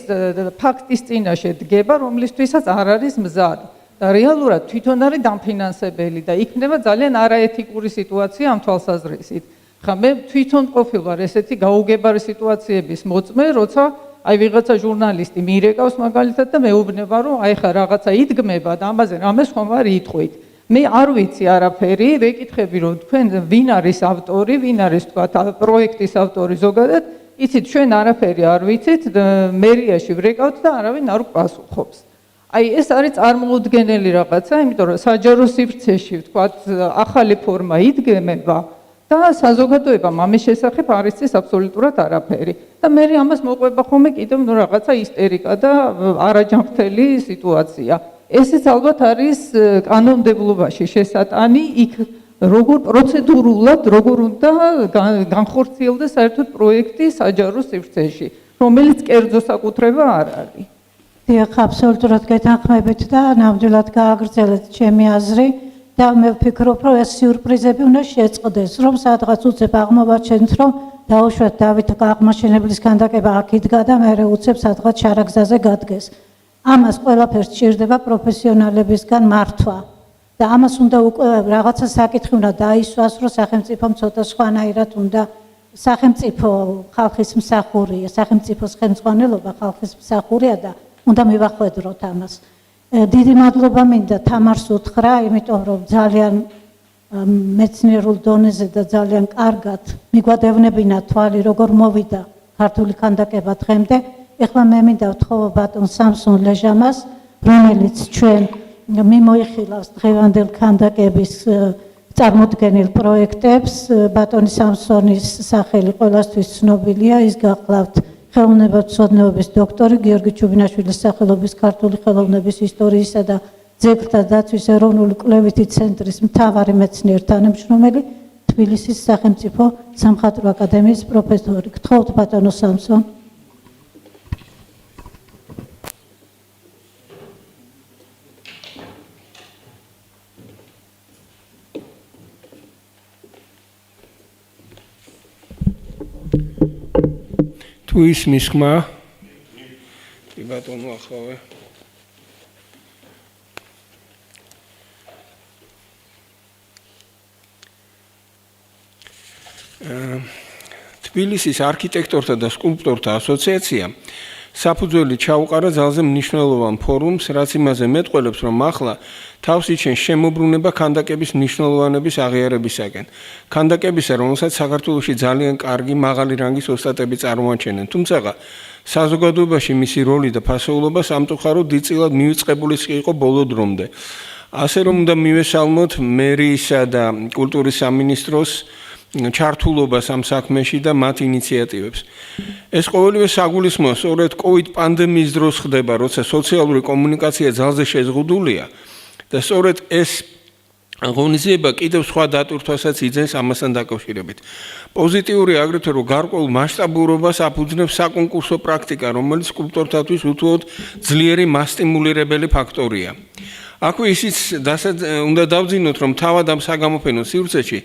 ფაქტის წინაშე დგება, რომლისთვისაც არ არის მზად. და რეალურად თვითონ არის დამფინანსებელი და იქნება ძალიან არაეთიკური სიტუაცია ამ თვალსაზრისით. ხა მე თვითონ ყოფილ ვარ ესეთი გაუგებარი სიტუაციების მოწმე, როცა აი ვიღაცა ჟურნალისტი მირეკავს მაგალითად და მეუბნება რომ აი ხა რაღაცა იდგმება და ამაზე რამე ხომ არ იტყვით. მე არ ვიცი არაფერი, ვეკითხები რომ თქვენ ვინ არის ავტორი, ვინ არის თქვა პროექტის ავტორი ზოგადად, იცით ჩვენ არაფერი არ ვიცით, მერიაში ვრეკავთ და არავინ არ გვპასუხობს. აი ეს არის წარმოუდგენელი რაღაცა, იმიტომ რომ საჯარო სივრცეში ვთქვათ ახალი ფორმა იდგმება და საზოგადოებამ ამის შესახებ არ იცის აბსოლუტურად არაფერი. და მე ამას მოყვება ხოლმე კიდევ რაღაცა ისტერიკა და არაჯანმრთელი სიტუაცია. ესეც ალბათ არის კანონმდებლობაში შესატანი, იქ როგორ პროცედურულად როგორ უნდა განხორციელდეს საერთოდ პროექტი საჯარო სივრცეში, რომელიც კერძო საკუთრება არ არის. დიახ, აბსოლუტურად გეთანხმებით და ნამდვილად გააგრძელეთ ჩემი აზრი და მე ვფიქრობ, რომ ეს სიურპრიზები უნდა შეწყდეს, რომ სადღაც უცებ აღმოვაჩენთ, რომ დაუშვათ დავით აღმაშენებლის ქანდაკება აქ იდგა და მერე უცებ სადღაც შარაგზაზე გადგეს. ამას ყველაფერს სჭირდება პროფესიონალებისგან მართვა და ამას უნდა უკვე რაღაცა საკითხი უნდა დაისვას, რომ სახელმწიფომ ცოტა სხვანაირად უნდა სახელმწიფო ხალხის მსახურია, სახელმწიფოს ხელმძღვანელობა ხალხის მსახურია და უნდა მივახვედროთ ამას. დიდი მადლობა მინდა თამარს უთხრა, იმიტომ რომ ძალიან მეცნიერულ დონეზე და ძალიან კარგად მიგვადევნებინა თვალი, როგორ მოვიდა ქართული ქანდაკება დღემდე. ეხლა მე მინდა ვთხოვო ბატონ სამსონ ლეჟამას, რომელიც ჩვენ მიმოიხილავს დღევანდელ ქანდაკების წარმოდგენილ პროექტებს. ბატონი სამსონის სახელი ყველასთვის ცნობილია, ის გახლავთ ხელოვნებათმცოდნეობის დოქტორი, გიორგი ჩუბინაშვილის სახელობის ქართული ხელოვნების ისტორიისა და ძეგლთა დაცვის ეროვნული კვლევითი ცენტრის მთავარი მეცნიერ თანამშრომელი, თბილისის სახელმწიფო სამხატვრო აკადემიის პროფესორი. გთხოვთ ბატონო სამსონ. თუ ისმის ხმა კი ბატონო ახლავე თბილისის არქიტექტორთა და სკულპტორთა ასოციაცია საფუძველი ჩაუყარა ძალზე მნიშვნელოვან ფორუმს, რაც იმაზე მეტყველებს, რომ ახლა თავს იჩენს შემოbrunება ქანდაკების მნიშვნელოვანების აღიარებისაკენ. ქანდაკებისა, რომელსაც საქართველოში ძალიან კარგი მაღალი რანგის ოსტატები წარმოაჩენენ, თუმცა საზოგადოებაში მისი როლი და ფასეულობა სამწუხაროდ დიდწილად მივიწყებული იყო ბოლო დრომდე. ასე რომ უნდა მივესალმოთ მერიისა და კულტურის სამინისტროს ჩართულობას ამ საქმეში და მათ ინიციატივებს. ეს ყოველივე საგულისხმოა სწორედ COVID პანდემიის დროს ხდება, როცა სოციალური კომუნიკაცია ძალზე შეზღუდულია და სწორედ ეს ღონისძიება კიდევ სხვა დატვირთვასაც იძენს ამასთან დაკავშირებით. პოზიტიური აგრეთვე რომ გარკვეულ მასშტაბურობას აფუძნებს საკონკურსო პრაქტიკა, რომელიც სკულპტორთათვის უთუოდ ძლიერი მასტიმულირებელი ფაქტორია. აქვე ისიც უნდა დავძინოთ, რომ თავად ამ საგამოფენო სივრცეში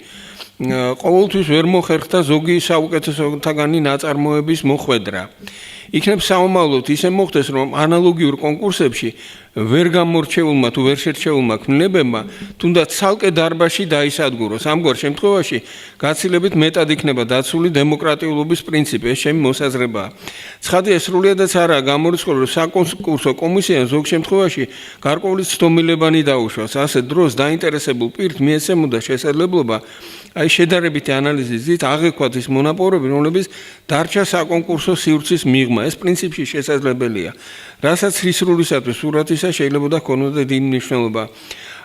ყოველთვის ვერ მოხერხდა ზოგი საუკეთესოთაგანი ნაწარმოების მოხვედრა. იქნებ საომავლოდ ისე მოხდეს, რომ ანალოგიურ კონკურსებში ვერ გამორჩეულმა თუ ვერ შერჩეულმა ქმნილებებმა თუნდაც ცალკე დარბაზში დაისადგუროს. ამგვარ შემთხვევაში გაცილებით მეტად იქნება დაცული დემოკრატიულობის პრინციპი, ეს ჩემი მოსაზრებაა. ცხადია, სრულიადაც არაა გამორიცხული, რომ საკონკურსო კომისიამ ზოგ შემთხვევაში გარკვეული ცდომილებანი დაუშვას. ასე დროს დაინტერესებულ პირთ მიეცემოდა შესაძლებლობა აი შედარებითი ანალიზის ძით აღექვათ ის მონაპოვრები, რომლებიც დარჩა საკონკურსო სივრცის მიღმა. ეს პრინციპში შესაძლებელია, რასაც ხისრულისათვის სურათისა შეიძლება ჰქონოდა დიდი მნიშვნელობა.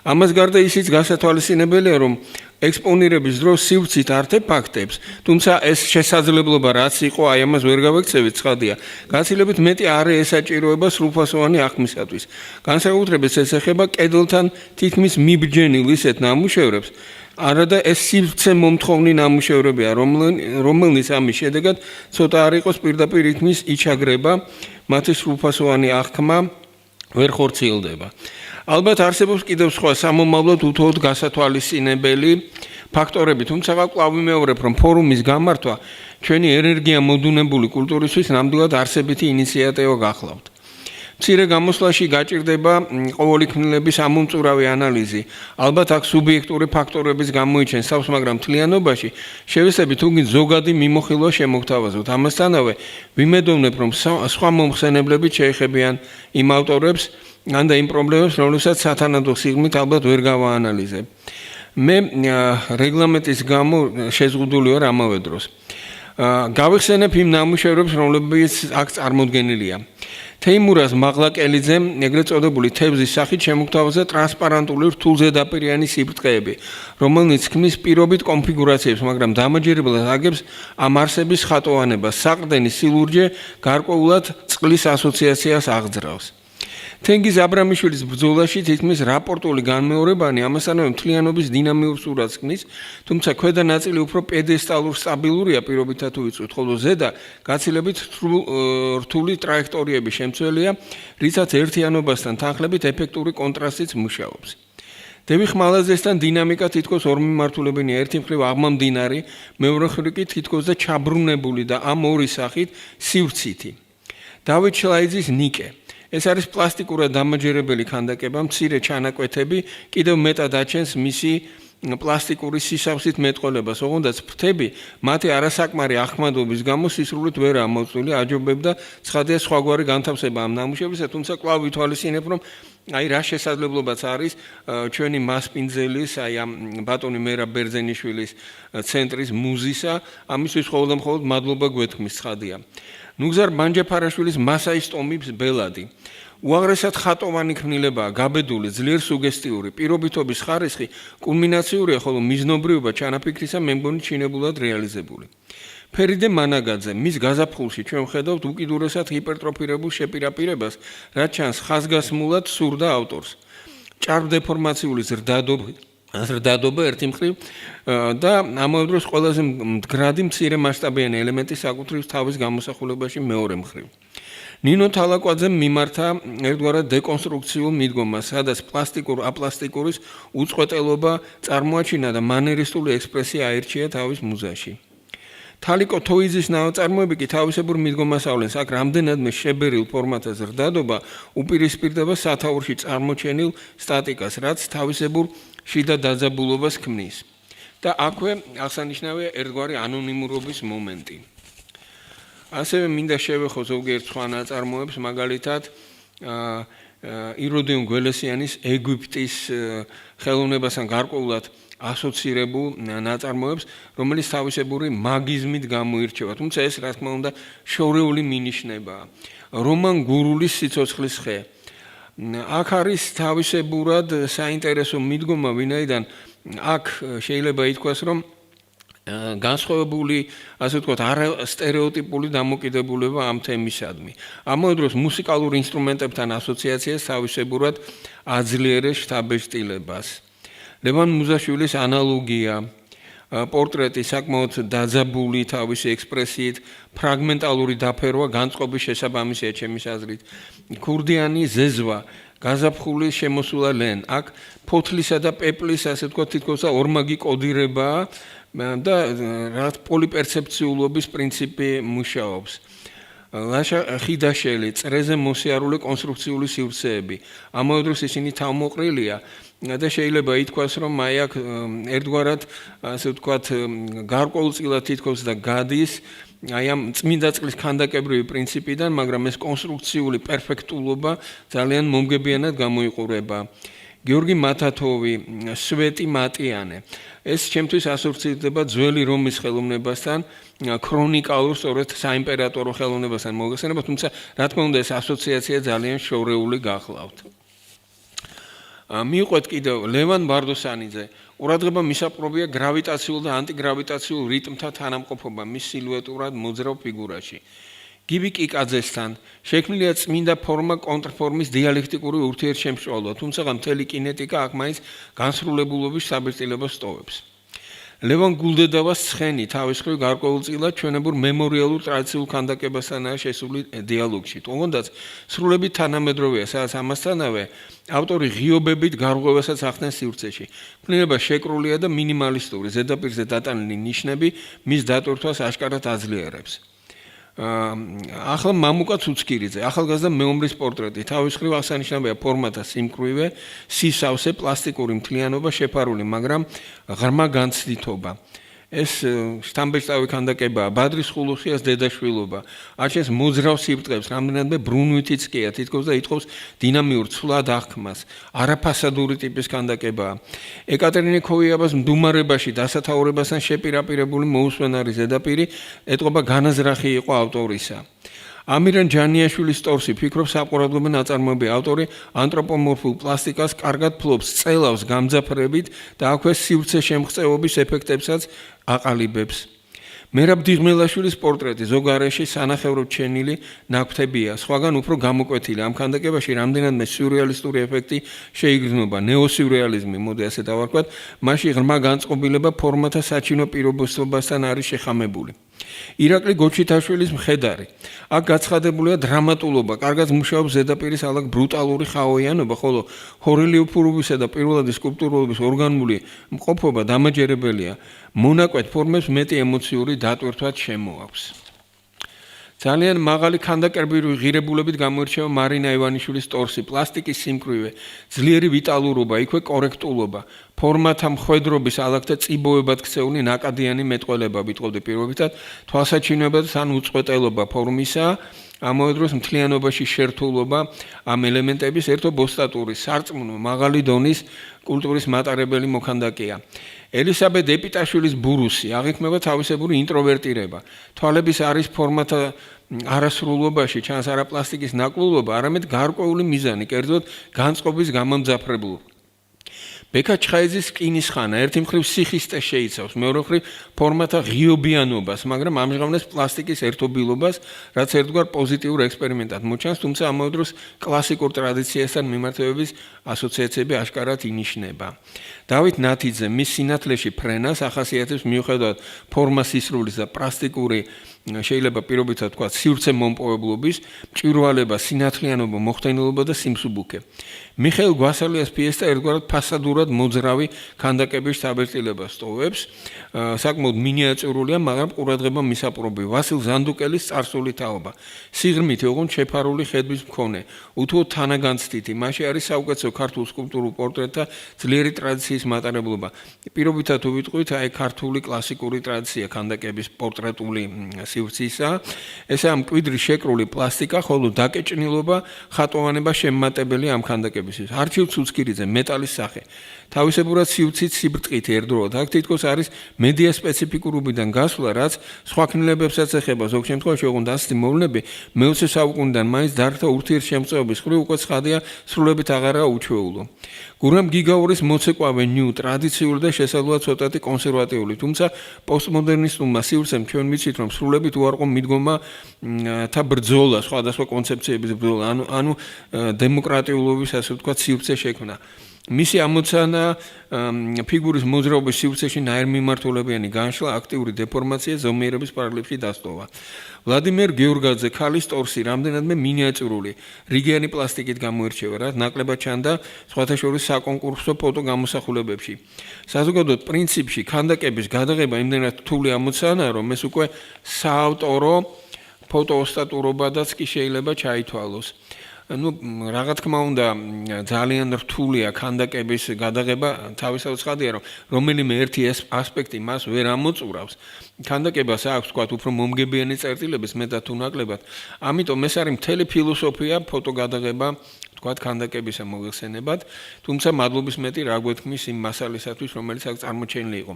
ამას გარდა ისიც გასათვალისწინებელია, რომ ექსპონირების დროს სივრცით არტეფაქტებს, თუმცა ეს შესაძლებლობა რაც იყო, აი ამას ვერ გავექცევით, ცხადია. გაცილებით მეტი არ ესაჭიროება სრულფასოვანი აღქმისათვის. განსაკუთრებით ეს ეხება კედელთან თითქმის მიბჯენილ ისეთ ნამუშევრებს, არადა ეს სივრცე მომთხოვნი ნამუშევრებია, რომელნიც ამის შედეგად ცოტა არ იყოს პირდაპირ რითმის იჩაგრება, მათი სრულფასოვანი აღქმა ვერ ხორციელდება. ალბათ არსებობს კიდევ სხვა სამომავლოდ უთუოდ გასათვალისწინებელი ფაქტორები, თუმცა კვლავ ვიმეორებ, რომ ფორუმის გამართვა ჩვენი ენერგია მოდუნებული კულტურისთვის ნამდვილად არსებითი ინიციატივა გახლავთ. მცირე გამოსვლაში გაჭირდება ყოველი ქმნილების ამომწურავი ანალიზი. ალბათ აქ სუბიექტური ფაქტორების გამოიჩენს თავს, მაგრამ მთლიანობაში შევეცდებით თუნდაც ზოგადი მიმოხილვა შემოგთავაზოთ. ამასთანავე ვიმედოვნებ, რომ სხვა მომხსენებლები შეეხებიან იმ ავტორებს ან და იმ პრობლემებს, რომლებსაც სათანადო სიღრმით ალბათ ვერ გავაანალიზებ. მე რეგლამენტის გამო შეზღუდული ვარ ამავე დროს. გავიხსენებ იმ ნამუშევრებს, რომლებიც აქ წარმოდგენილია. თეიმურაზ მაღლაკელიძემ ეგრეთ წოდებული თევზის სახით შემოგთავაზა ტრანსპარანტული რთულზედაპირიანი სიბრტყეები, რომელნიც ქმნის პირობით კონფიგურაციებს, მაგრამ დამაჯერებლად აგებს ამ არსების ხატოვანებას. საყრდენი სილურჯე გარკვეულად წყლის ასოციაციას აღძრავს. თენგიზ აბრამიშვილის ბრძოლაში თითქმის რაპორტული განმეორებანი ამასთანავე მთლიანობის დინამიურ სურათს ქმნის, თუმცა ქვედა ნაწილი უფრო პედესტალურ სტაბილურია პირობითა თუ ვიწვით, ხოლო ზედა გაცილებით რთული ტრაექტორიების შემცველია, რითაც ერთიანობასთან თანხლებით ეფექტური კონტრასტიც მუშაობს. დევი ხმალაძესთან დინამიკა თითქოს ორმიმართულებელია, ერთი მხრივ აღმამდინარი, მეორე მხრივ კი თითქოს და ჩაბრუნებული და ამ ორი სახით სივრცითი. დავით შლაიძის ნიკე. ეს არის პლასტიკურად დამაჯერებელი ქანდაკება, მცირე ჩანაკვეთები, კიდევ მეტად აჩენს მისი პლასტიკური სისავსით მეტყველებას, ოღონდაც ფრთები მათი არასაკმარი ახმადობის გამო სისრულით ვერ ამოწვილი, აჯობებდა ცხადია სხვაგვარი განთავსება ამ ნამუშევრისა, თუმცა კვლავ ვითვალისწინებ, რომ აი რა შესაძლებლობაც არის ჩვენი მასპინძელის, აი ამ ბატონი მერაბ ბერძენიშვილის ცენტრის მუზისა, ამისთვის მხოლოდ მადლობა გვეთქმის, ცხადია. ნუგზარ ბანჯაფარაშვილის მასაის ტომის ბელადი. უაღრესად ხატოვანი ქმნილებაა, გაბედული, ძლიერ სუგესტიური, პირობითობის ხარისხი კულმინაციურია, ხოლო მიზნობრიობა ჩანაფიქრისა მე მგონი ჩინებულად რეალიზებული. ფერიდე მანაგაძე, მის გაზაფხულში ჩვენ ვხედავთ უკიდურესად ჰიპერტროფირებულ შეპირაპირებას, რაც ჩანს ხაზგასმულად სურდა ავტორს. ჭარბდეფორმაციული ზრდადობა ერთი მხრივ და ამავე დროს ყველაზე მდგრადი მცირე მასშტაბიანი ელემენტი საკუთრივ თავის გამოსახულებაში მეორე მხრივ. ნინო თალაკვაძემ მიმართა ერთგვარად დეკონსტრუქციულ მიდგომას, სადაც პლასტიკურ-აპლასტიკურის უწყვეტელობა წარმოაჩინა და მანერისტული ექსპრესია აირჩია თავის მუზაში. თალიკო თოიძის ნაწარმოები კი თავისებურ მიდგომას ავლენს, აქ რამდენადმე შებერილ ფორმათა ზრდადობა უპირისპირდება სათაურში წარმოჩენილ სტატიკას, რაც თავისებურ შიდა დაძაბულობას ქმნის. და აქვე აღსანიშნავია ერთგვარი ანონიმურობის მომენტი. ასევე მინდა შევეხო ზოგიერთ სხვა ნაწარმოებს, მაგალითად იროდიონ გველესიანის ეგვიპტის ხელოვნებასთან გარკვეულად ასოცირებულ ნაწარმოებს, რომელიც თავისებური მაგიზმით გამოირჩევა. თუმცა ეს, რა თქმა უნდა, შორეული მინიშნებაა. რომან გურულის სიცოცხლის ხე. აქ არის თავისებურად საინტერესო მიდგომა, ვინაიდან აქ შეიძლება ითქვას, რომ განსხვავებული, ასე ვთქვათ, არასტერეოტიპული დამოკიდებულება ამ თემისადმი. ამავე დროს მუსიკალურ ინსტრუმენტებთან ასოციაციას თავისებურად აძლიერებს შთაბეჭდილებას. ლევან მუზაშვილის ანალოგია, პორტრეტი საკმაოდ დაძაბული თავისი ექსპრესიით, ფრაგმენტალური დაფერვა განწყობის შესაბამისია ჩემის აზრით. ქურდიანი ზეზვა, გაზაფხული შემოსულა ლენ. აქ ფოთლისა და პეპლის, ასე ვთქვათ, თითქოს ორმაგი კოდირებაა და რაღაც პოლიპერცეფციულობის პრინციპი მუშაობს. ლაშა ხიდაშელი, წრეზე მოსიარულე კონსტრუქციული სივრცეები. ამავე დროს ისინი თავმოყრილია და შეიძლება ითქვას, რომ აი აქ ერთგვარად, ასე ვთქვათ, გარკვეულწილად თითქოს და გადის აი ამ წმინდა წყლის ქანდაკებრივი პრინციპიდან, მაგრამ ეს კონსტრუქციული პერფექტულობა ძალიან მომგებიანად გამოიყურება. გიორგი მათათოვი, სვეტი მატიანე. ეს ჩემთვის ასოცირდება ძველი რომის ხელოვნებასთან, ქრონიკალურ, სწორედ საიმპერატორო ხელოვნებასთან მოგეხსენება, თუმცა რა თქმა უნდა ეს ასოციაცია ძალიან შორეული გახლავთ. მიყვეთ კიდევ ლევან ბარდოსანიძე. ყურადღება მისაპყრობია გრავიტაციულ და ანტიგრავიტაციულ რიტმთა თანამყოფობა მის სილუეტურად მოძრავ ფიგურაში. გივი კიკაძესთან შექმნილია წმინდა ფორმა კონტრფორმის დიალექტიკური ურთიერთშემსწავლვა, თუმცა მთელი კინეტიკა აქ მაინც განსრულებულობის საბეჭდილებას ტოვებს. ლევან გულდედავას ცხენი თავის მხრივ გარკვეულწილად ჩვენებურ მემორიალურ ტრადიციულ ქანდაკებასთანაა შესული დიალოგში. თუნდაც სრულებით თანამედროვეა, სადაც ამასთანავე ავტორი ღიობებით გარღვევასაც ახდენს სივრცეში. ფნილება შეკრულია და მინიმალისტური, ზედაპირზე დატანილი ნიშნები მის დატვირთვას აშკარად აძლიერებს. ახლა მამუკა ცუცქირიძე, ახალგაზრდა მეომრის პორტრეტი, თავის მხრივ აღსანიშნავია ფორმათა სიმკვრივე, სისავსე, პლასტიკური მთლიანობა შეფარული, მაგრამ ღრმა განცდითობა. ეს შთამბეჭდავი ქანდაკებაა, ბადრის ხულუხიას დედაშვილობა. აჩენს მოძრავ სიბრტყებს, რამდენადმე ბრუნვითიც კია, თითქოს და ითხოვს დინამიურ ცვლად აღქმას. არაფასადური ტიპის ქანდაკებაა. ეკატერინე ქოიაბას მდუმარებაში დასათაურებასთან შეპირაპირებული მოუსვენარი ზედაპირი ეტყობა განაზრახი იყო ავტორისა. ამირან ჯანიაშვილის სტორსი ფიქრობს საყურადღებო ნაწარმოები ავტორი ანთროპომორფულ პლასტიკას კარგად ფლობს, წელავს გამძაფრებით და აქვე სივრცე შემღწევობის ეფექტებსაც აყალიბებს. მერაბ დიღმელაშვილის პორტრეტი ზოგარეში სანახევროდ ჩენილი ნაკვთებია, სხვაგან უფრო გამოკვეთილი. ამ ქანდაკებაში რამდენადმე სიურრეალისტური ეფექტი შეიგრძნობა, ნეოსიურრეალიზმი, მოდი ასე დავარქვათ, მასში ღრმა განწყობილება ფორმათა საჩინო პირობასთან არის შეხამებული. ირაკლი გოჩითაშვილის მხედარი. აქ გაცხადებულია დრამატულობა, კარგად მუშაობს ზედაპირის ალაგ ბრუტალური ხაოიანობა, ხოლო ჰორელიოფურობისა და პირველადი სკულპტურულობის ორგანული მყოფობა დამაჯერებელია. მონაკვეთ ფორმებს მეტი ემოციური დატვირთვაც შემოაქვს. ძალიან მაღალი ქანდაკებრივი ღირებულებით გამოირჩევა მარინა ივანიშვილის ტორსი, პლასტიკის სიმკვრივე, ძლიერი ვიტალურობა, იქვე კორექტულობა, ფორმათა მხვედრობის ალაგთა წიბოებად ქცეული ნაკადიანი მეტყველება, ვიტყოდი პირობითად, თვალსაჩინოება თან უწყვეტელობა ფორმისა, ამავე დროს მთლიანობაში შერთულობა ამ ელემენტების ერთობოსტატური, სარწმუნო, მაღალი დონის კულტურის მატარებელი მოქანდაკეა. ელისაბედ ეპიტაშვილის ბურუსი აღიქმება თავისებური ინტროვერტირება. თვალების არის ფორმათა არასრულობაში ჩანს არა პლასტიკის ნაკლულობა, არამედ გარკვეული მიზანი, კერძოდ განწყობის გამამძაფრებლობა. ბექა ჩხაიძის რკინის ხანა ერთი მხრივ სიხისტე შეიცავს, მეორე მხრივ ფორმათა ღიობიანობას, მაგრამ ამჟღავნებს პლასტიკის ერთობილობას, რაც ერთგვარ პოზიტიურ ექსპერიმენტად მოჩანს, თუმცა ამავე დროს კლასიკურ ტრადიციასთან მიმართებების ასოციაციები აშკარად ინიშნება. დავით ნათიძე მის სინათლეში ფრენას ახასიათებს მიუხედავად ფორმას ისრულის და პლასტიკური შეიძლება პირობითად თქვა სივრცე მომპოვებლობის, მჭვირვალება, სინათლიანობა, მოხდენილობა და სიმსუბუქე. მიხეილ გვასალიას პიესა ერთგვარად ფასადურად მოძრავი ქანდაკების შთაბეჭდილებას ტოვებს, საკმაოდ მინიატიურულია, მაგრამ ყურადღება მისაპყრობი. ვასილ ზანდუკელის წარსული თაობა. სიღრმით ოღონდ შეფარული ხედვის მქონე, უთუოდ თანაგანცდითი. მასში არის საუკეთესო ქართულ სკულპტურულ პორტრეტთა ძლიერი ტრადიციის მატარებლობა. პირობითად თუ ვიტყვით, აი ქართული კლასიკური ტრადიცია ქანდაკების პორტრეტული სივრცისა. ესე ამ მკვიდრი შეკრული პლასტიკა, ხოლო დაკეჭნილობა, ხატოვანება შემმატებელი ამ ქანდაკებისთვის. არჩილ ცუცქირიძე, მეტალის სახე. თავისებურად სივრცით სიბრტყით ერთდროულად. აქ თითქოს არის მედია სპეციფიკურობიდან გასვლა, რაც სხვა ქმნილებებსაც ეხება. ზოგ შემთხვევაში ოღონდ ასეთი მოვლენები მე-20 საუკუნიდან მაინც დარგთა ურთიერთშემწეობის მხრივ უკვე ცხადია სრულებით აღარაა უჩვეულო. გურამ გიგაურის მოცეკვავე ნიუ ტრადიციული და შესაძლოა ცოტათი კონსერვატიული, თუმცა პოსტმოდერნისტულმა სივრცემ ჩვენ ვიცით, რომ სრულებით უარყო მიდგომა და ბრძოლა, სხვადასხვა კონცეფციების ბრძოლა, ანუ დემოკრატიულობის, ასე ვთქვათ, სივრცე შექმნა. მისი ამოცანა ფიგურის მოძრაობის სივრცეში ნაირმიმართულებიანი განშლა, აქტიური დეფორმაცია, ზომიერების პარალელებში დასტოვა. ვლადიმერ გეორგაძე ქალის ტორსი რამდენადმე მინიატიურული, რიგიანი პლასტიკით გამოირჩევა, რაც ნაკლებად ჩანდა სხვათა შორის საკონკურსო ფოტო გამოსახულებებში. საზოგადოოდ პრინციპში ქანდაკების გადაღება იმდენად რთული ამოცანაა, რომ ეს უკვე საავტორო ფოტოოსტატურობადაც კი შეიძლება ჩაითვალოს. Რაღაც თქმა უნდა, ძალიან რთულია ქანდაკების გადაღება, თავისთავად ცხადია, რომ რომელიმე ერთი ასპექტი მას ვერ ამოწურავს. ქანდაკებას აქვს, თქვათ, უფრო მომგებიანი წერტილების მეტად თუ ნაკლებად. ამიტომ ეს არის მთელი ფილოსოფია ფოტოგადაღება, თქვათ, ქანდაკებისა მოიხსენებად, თუმცა მადლობის მეტი რა გვეთქმის იმ მასალისათვის, რომელიც აქ წარმოჩენილი იყო.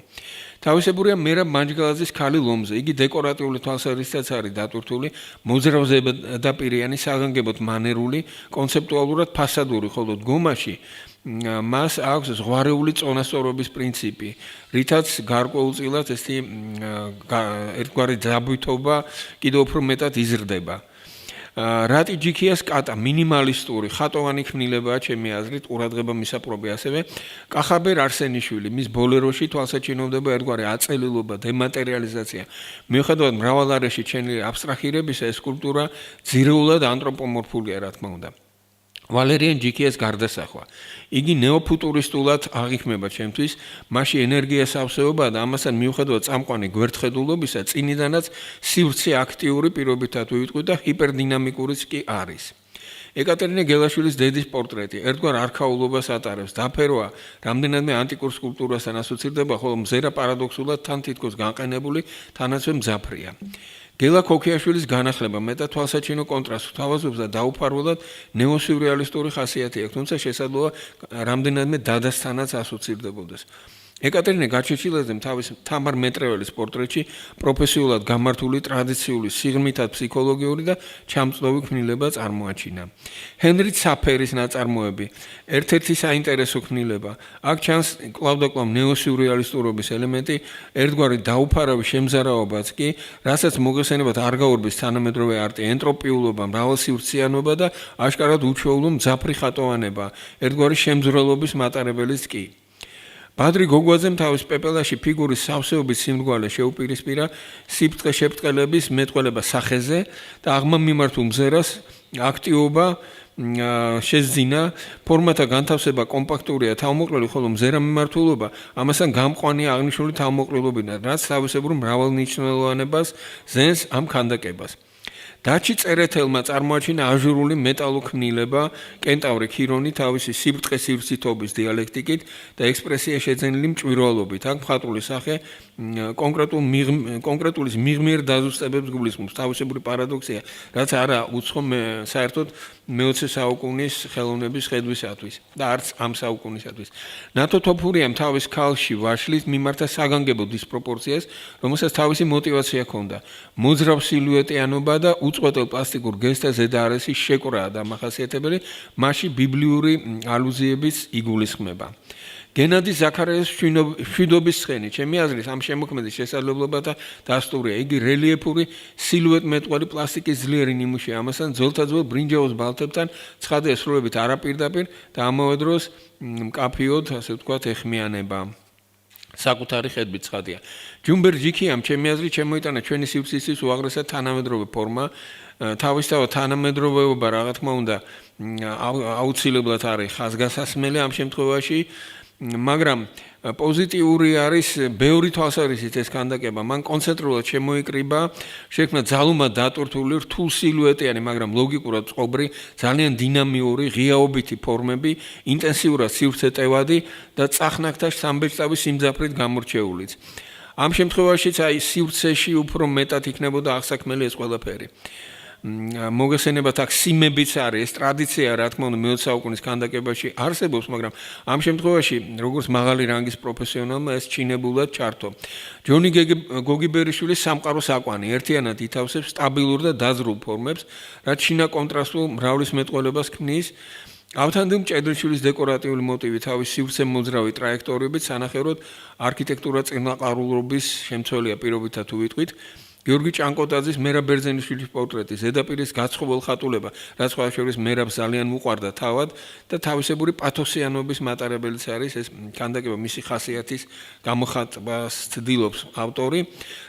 თავისებურია მერაბ მანჯგალაძის ქალი ლომზე. იგი დეკორატიული თვალსაზრისითაც არის დატვირთული, მოძრავზე დაპირიანი, საგანგებოდ მანერული, კონცეპტუალურად ფასადური, ხოლო დგომაში მას აქვს ზღვარეული წონასწორობის პრინციპი, რითაც გარკვეულწილად ესეთი ერთგვარი ძაბვითობა კიდევ უფრო მეტად იზრდება. რატი ჯიქიას კატა მინიმალისტური ხატოვანი ქმნილებაა ჩემი აზრით, ყურადღება მისაპყრობი ასევე კახაბერ არსენიშვილი, მის ბოლეროში თვალსაჩინოვდება ერთგვარი აწელილობა, დემატერიალიზაცია. მიუხედავად მრავალარეში ჩენილი აბსტრაჰირებისა, ეს სკულპტურა ძირეულად ანთროპომორფულია, რა თქმა უნდა. ვალერიან ჯიქიას გარდასახვა. იგი ნეოფუტურისტულად აღიქმება ჩემთვის, მასში ენერგიას ავსეობა და ამასთან მიუხედავად წამყვანი გვერდხედულობისა, წინიდანაც სივრცე აქტიური პირობითად ვიტყვი და ჰიპერდინამიკურიც კი არის. ეკატერინე გელაშვილის დედის პორტრეტი ერთგვარ არქაულობას ატარებს, დაფეროა რამდენადმე ანტიკურ სკულპტურასთან ასოცირდება, ხოლო მზერა პარადოქსულად თან თითქოს განყენებული, თანაცვე მძაფრია. გელა ქოქიაშვილის განახლება მეტად თვალსაჩინო კონტრასტს თავაზობს და დაუფარულად ნეოსიურეალისტური ხასიათი აქვს, თუმცა შესაძლოა რამდენადმე დადასთანაც ასოცირდებოდეს. ეკატერინე გაჩეჩილაძემ თავის თამარ მეტრეველის პორტრეტში პროფესიულად გამართული ტრადიციული სიღრმითად ფსიქოლოგიური და ჩამწდოვი ქმნილება წარმოაჩინა. ჰენრი ცაფერის ნაწარმოები ერთ-ერთი საინტერესო ქმნილება. აქ ჩანს კლავ-და-კლავ ნეოსიურეალისტურობის ელემენტი, ერთგვარი დაუფარავი შემზარავებაც კი, რასაც მოგეხსენებათ არ გაურბის თანამედროვე არტი, ენტროპიულობა, მრავალსივრციანობა და აშკარად უჩვეულო მძაფრი ხატოვანება, ერთგვარი შემძვრელობის მატარებელიც კი. ბადრი გოგვაძემ თავის პეპელაში ფიგურის სავსეობის სიმრგვალე შეუპირისპირა სიფრთხე-შეფრთხელების მეტყველება სახეზე და აღმა მიმართულ მზერას აქტიობა შეძინა, ფორმათა განთავსება კომპაქტურია, თავმოყრილი, ხოლო მზერა მიმართულობა ამასთან გამყვანია აღნიშნული თავმოყრილობიდან, რაც თავისებურ მრავალნიშნულოვანებას ზენს ამ ქანდაკებას. დაჩი წერეთელმა წარმოაჩინა აჟურული მეტალოქმნილება, კენტავრი ქირონი თავისი სიბრტყე-სივრცითობის დიალექტიკით და ექსპრესია შეძენილი მჭვირვალობით. აქ მხატვრული სახე კონკრეტულის მიღმიერ დაზუსტებებს გულისხმობს. თავისებური პარადოქსია, რაც არა უცხო საერთოდ მე-20 საუკუნის ხელოვნების ხედვისათვის და არც ამ საუკუნისათვის. ნატო თოფურიამ თავის ქალში ვაშლით მიმართა საგანგებო დისპროპორციას, რომელსაც თავისი мотиваცია ჰქონდა. მოძრავ სილუეტიანობა და უწყვეტელ პლასტიკურ გესტა ზედაარესის შეკვრაა დამახასიათებელი, მასში ბიბლიური ალუზიებიც იგულისხმება. გენადი ზაქარიას მშვიდობის ცხენი, ჩემი აზრით, ამ შემოქმედის შესაძლებლობა და დასტურია. იგი რელიეფური სილუეტმეტყველი პლასტიკის ძლიერი ნიმუშია, ამასთან ძველთაძველ ბრინჯაოს ბალთებთან ცხადია სრულებით არაპირდაპირ და ამავე დროს მკაფიოდ, ასე ვთქვათ, ეხმიანება. საკუთარი ხედვით ცხადია. ჯუმბერ ჯიქიამ ჩემი აზრით შემოიტანა ჩვენი სივრცისთვის უაღრესად თანამედროვე ფორმა. თავისთავად თანამედროვეობა რა თქმა უნდა აუცილებლად არის ხაზგასასმელი ამ შემთხვევაში, მაგრამ პოზიტიური არის ბევრი თვალსაზრისით ეს ქანდაკება. მან კონცენტრულად შემოიკრიბა, შექმნა ძალუმად დატვირთული რთულ სილუეტიანი, მაგრამ ლოგიკურად წყობრი, ძალიან დინამიური, ღიაობითი ფორმები, ინტენსიურად სივრცეტევადი და წახნაგთა სამბეჭდავის სიმძაფრით გამორჩეულიც. ამ შემთხვევაშიც აი სივრცეში უფრო მეტად იქნებოდა აღსაქმელი ეს ყველაფერი. მოგესენებათ აქ სიმებიც არის, ეს ტრადიცია რა თქმა უნდა მე-20 საუკუნის ქანდაკებაში არსებობს, მაგრამ ამ შემთხვევაში როგორც მაღალი რანგის პროფესიონალმა ეს ჩინებულად ჩართო. ჯონი გოგიბერიშვილის სამყაროს აკვანი ერთიანად ითავსებს სტაბილურ და დაზრულ ფორმებს, რაც შინა კონტრასტულ მრავლისმეტყველებას ქმნის. ავთანდილ მჭედრიშვილის დეკორატიული მოტივი თავის სივრცე მოძრავი ტრაექტორიებით სანახევროდ არქიტექტურა წინაყარულობის შემცველია პირობითა თუ ვიტყვით. გიორგი ჭანკოტაძის მერაბ ბერძენიშვილის პორტრეტი, ზედაპირის გაცხობელ ხატულება, რაც სხვა შორის მერაბს ძალიან უყვარდა თავად და თავისებური პათოსიანობის მატარებელიც არის ეს ქანდაკება მისი ხასიათის გამოხატვას ცდილობს ავტორი.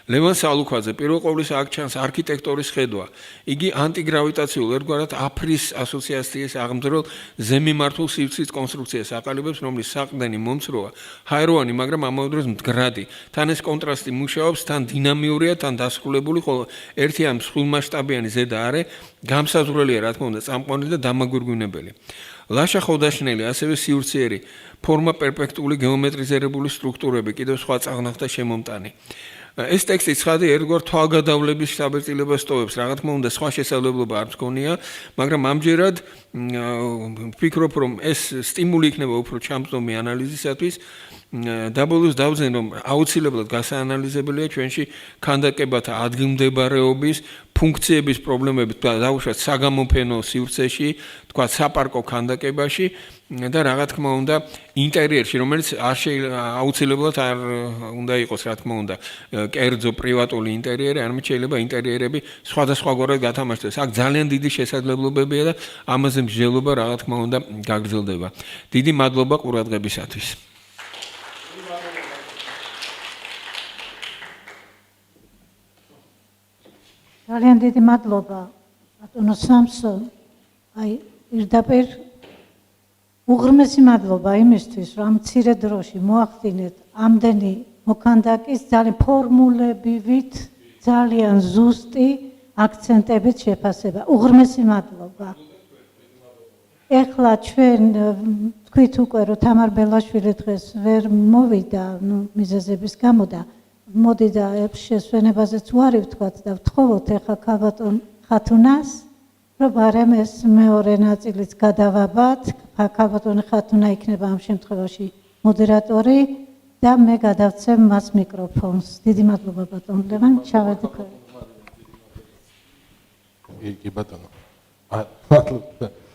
ლევან სალუქვაძე პირველ ყოვლისა აქ ჩანს არქიტექტორის ხედვა. იგი ანტიგრავიტაციულ ერთგვარად აფრის ასოციაციის აღმძრელ ზემიმართულ სივრცის კონსტრუქციას აყალიბებს, რომლის საყრდენი მომცროა, ჰაეროვანი, მაგრამ ამავე დროს მდგრადი. თან ეს კონტრასტი მუშაობს, თან დინამიურია, თან დასრულებული, ხოლო ერთი ამ სრულმასშტაბიანი ზედა არე გამსაზღვრელია, რა თქმა უნდა, წამყვანი და დამაგვირგვინებელი. ლაშა ხოვდაშნელი, ასევე სივრცეერი, ფორმა პერფექტული გეომეტრიზირებული სტრუქტურები, კიდევ სხვა წაღნახთა შემომტანი. ეს ტექსტი ცხადი ერთგვარ თვალგადავლების საბერწილებას ტოვებს, რა თქმა უნდა, სხვა შესაძლებლობა არ მქონია, მაგრამ ამჯერად ვფიქრობ, რომ ეს სტიმული იქნება უფრო ჩამწდომი ანალიზისათვის. დაბოლოს დავძენ, რომ აუცილებლად გასაანალიზებელია ჩვენში ქანდაკებათა ადგილმდებარეობის, ფუნქციების პრობლემები, დაუშვათ საგამოფენო სივრცეში, თქვა საპარკო ქანდაკებაში და რა თქმა უნდა ინტერიერში, რომელიც აუცილებლად არ უნდა იყოს, რა თქმა უნდა, კერძო პრივატული ინტერიერი, არამედ შეიძლება ინტერიერები სხვადასხვაგვარად გათამაშდეს. აქ ძალიან დიდი შესაძლებლობებია და ამაზე მსჯელობა რა თქმა უნდა გაგრძელდება. დიდი მადლობა ყურადღებისათვის. ძალიან დიდი მადლობა ბატონო სამსონ. აი პირდაპირ უღრმესი მადლობა იმისთვის, რომ მცირე დროში მოახდინეთ ამდენი მოქანდაკის ძალიან ფორმულებივით, ძალიან ზუსტი აქცენტებით შეფასება. უღრმესი მადლობა. ეხლა ჩვენ თქვით უკვე, რომ თამარ ბელაშვილი დღეს ვერ მოვიდა, მიზეზების გამო და მოდი და შესვენებაზეც უარი ვთქვათ და ვთხოვოთ ეხლა ქაბატონ ხათუნას, რომ არემ ეს მეორე ნაწილიც გადავაბათ, ქაბატონი ხათუნა იქნება ამ შემთხვევაში მოდერატორი და მე გადავცემ მას მიკროფონს. დიდი მადლობა ბატონ ლევან, ჩავედი. კი ბატონო. მადლობა.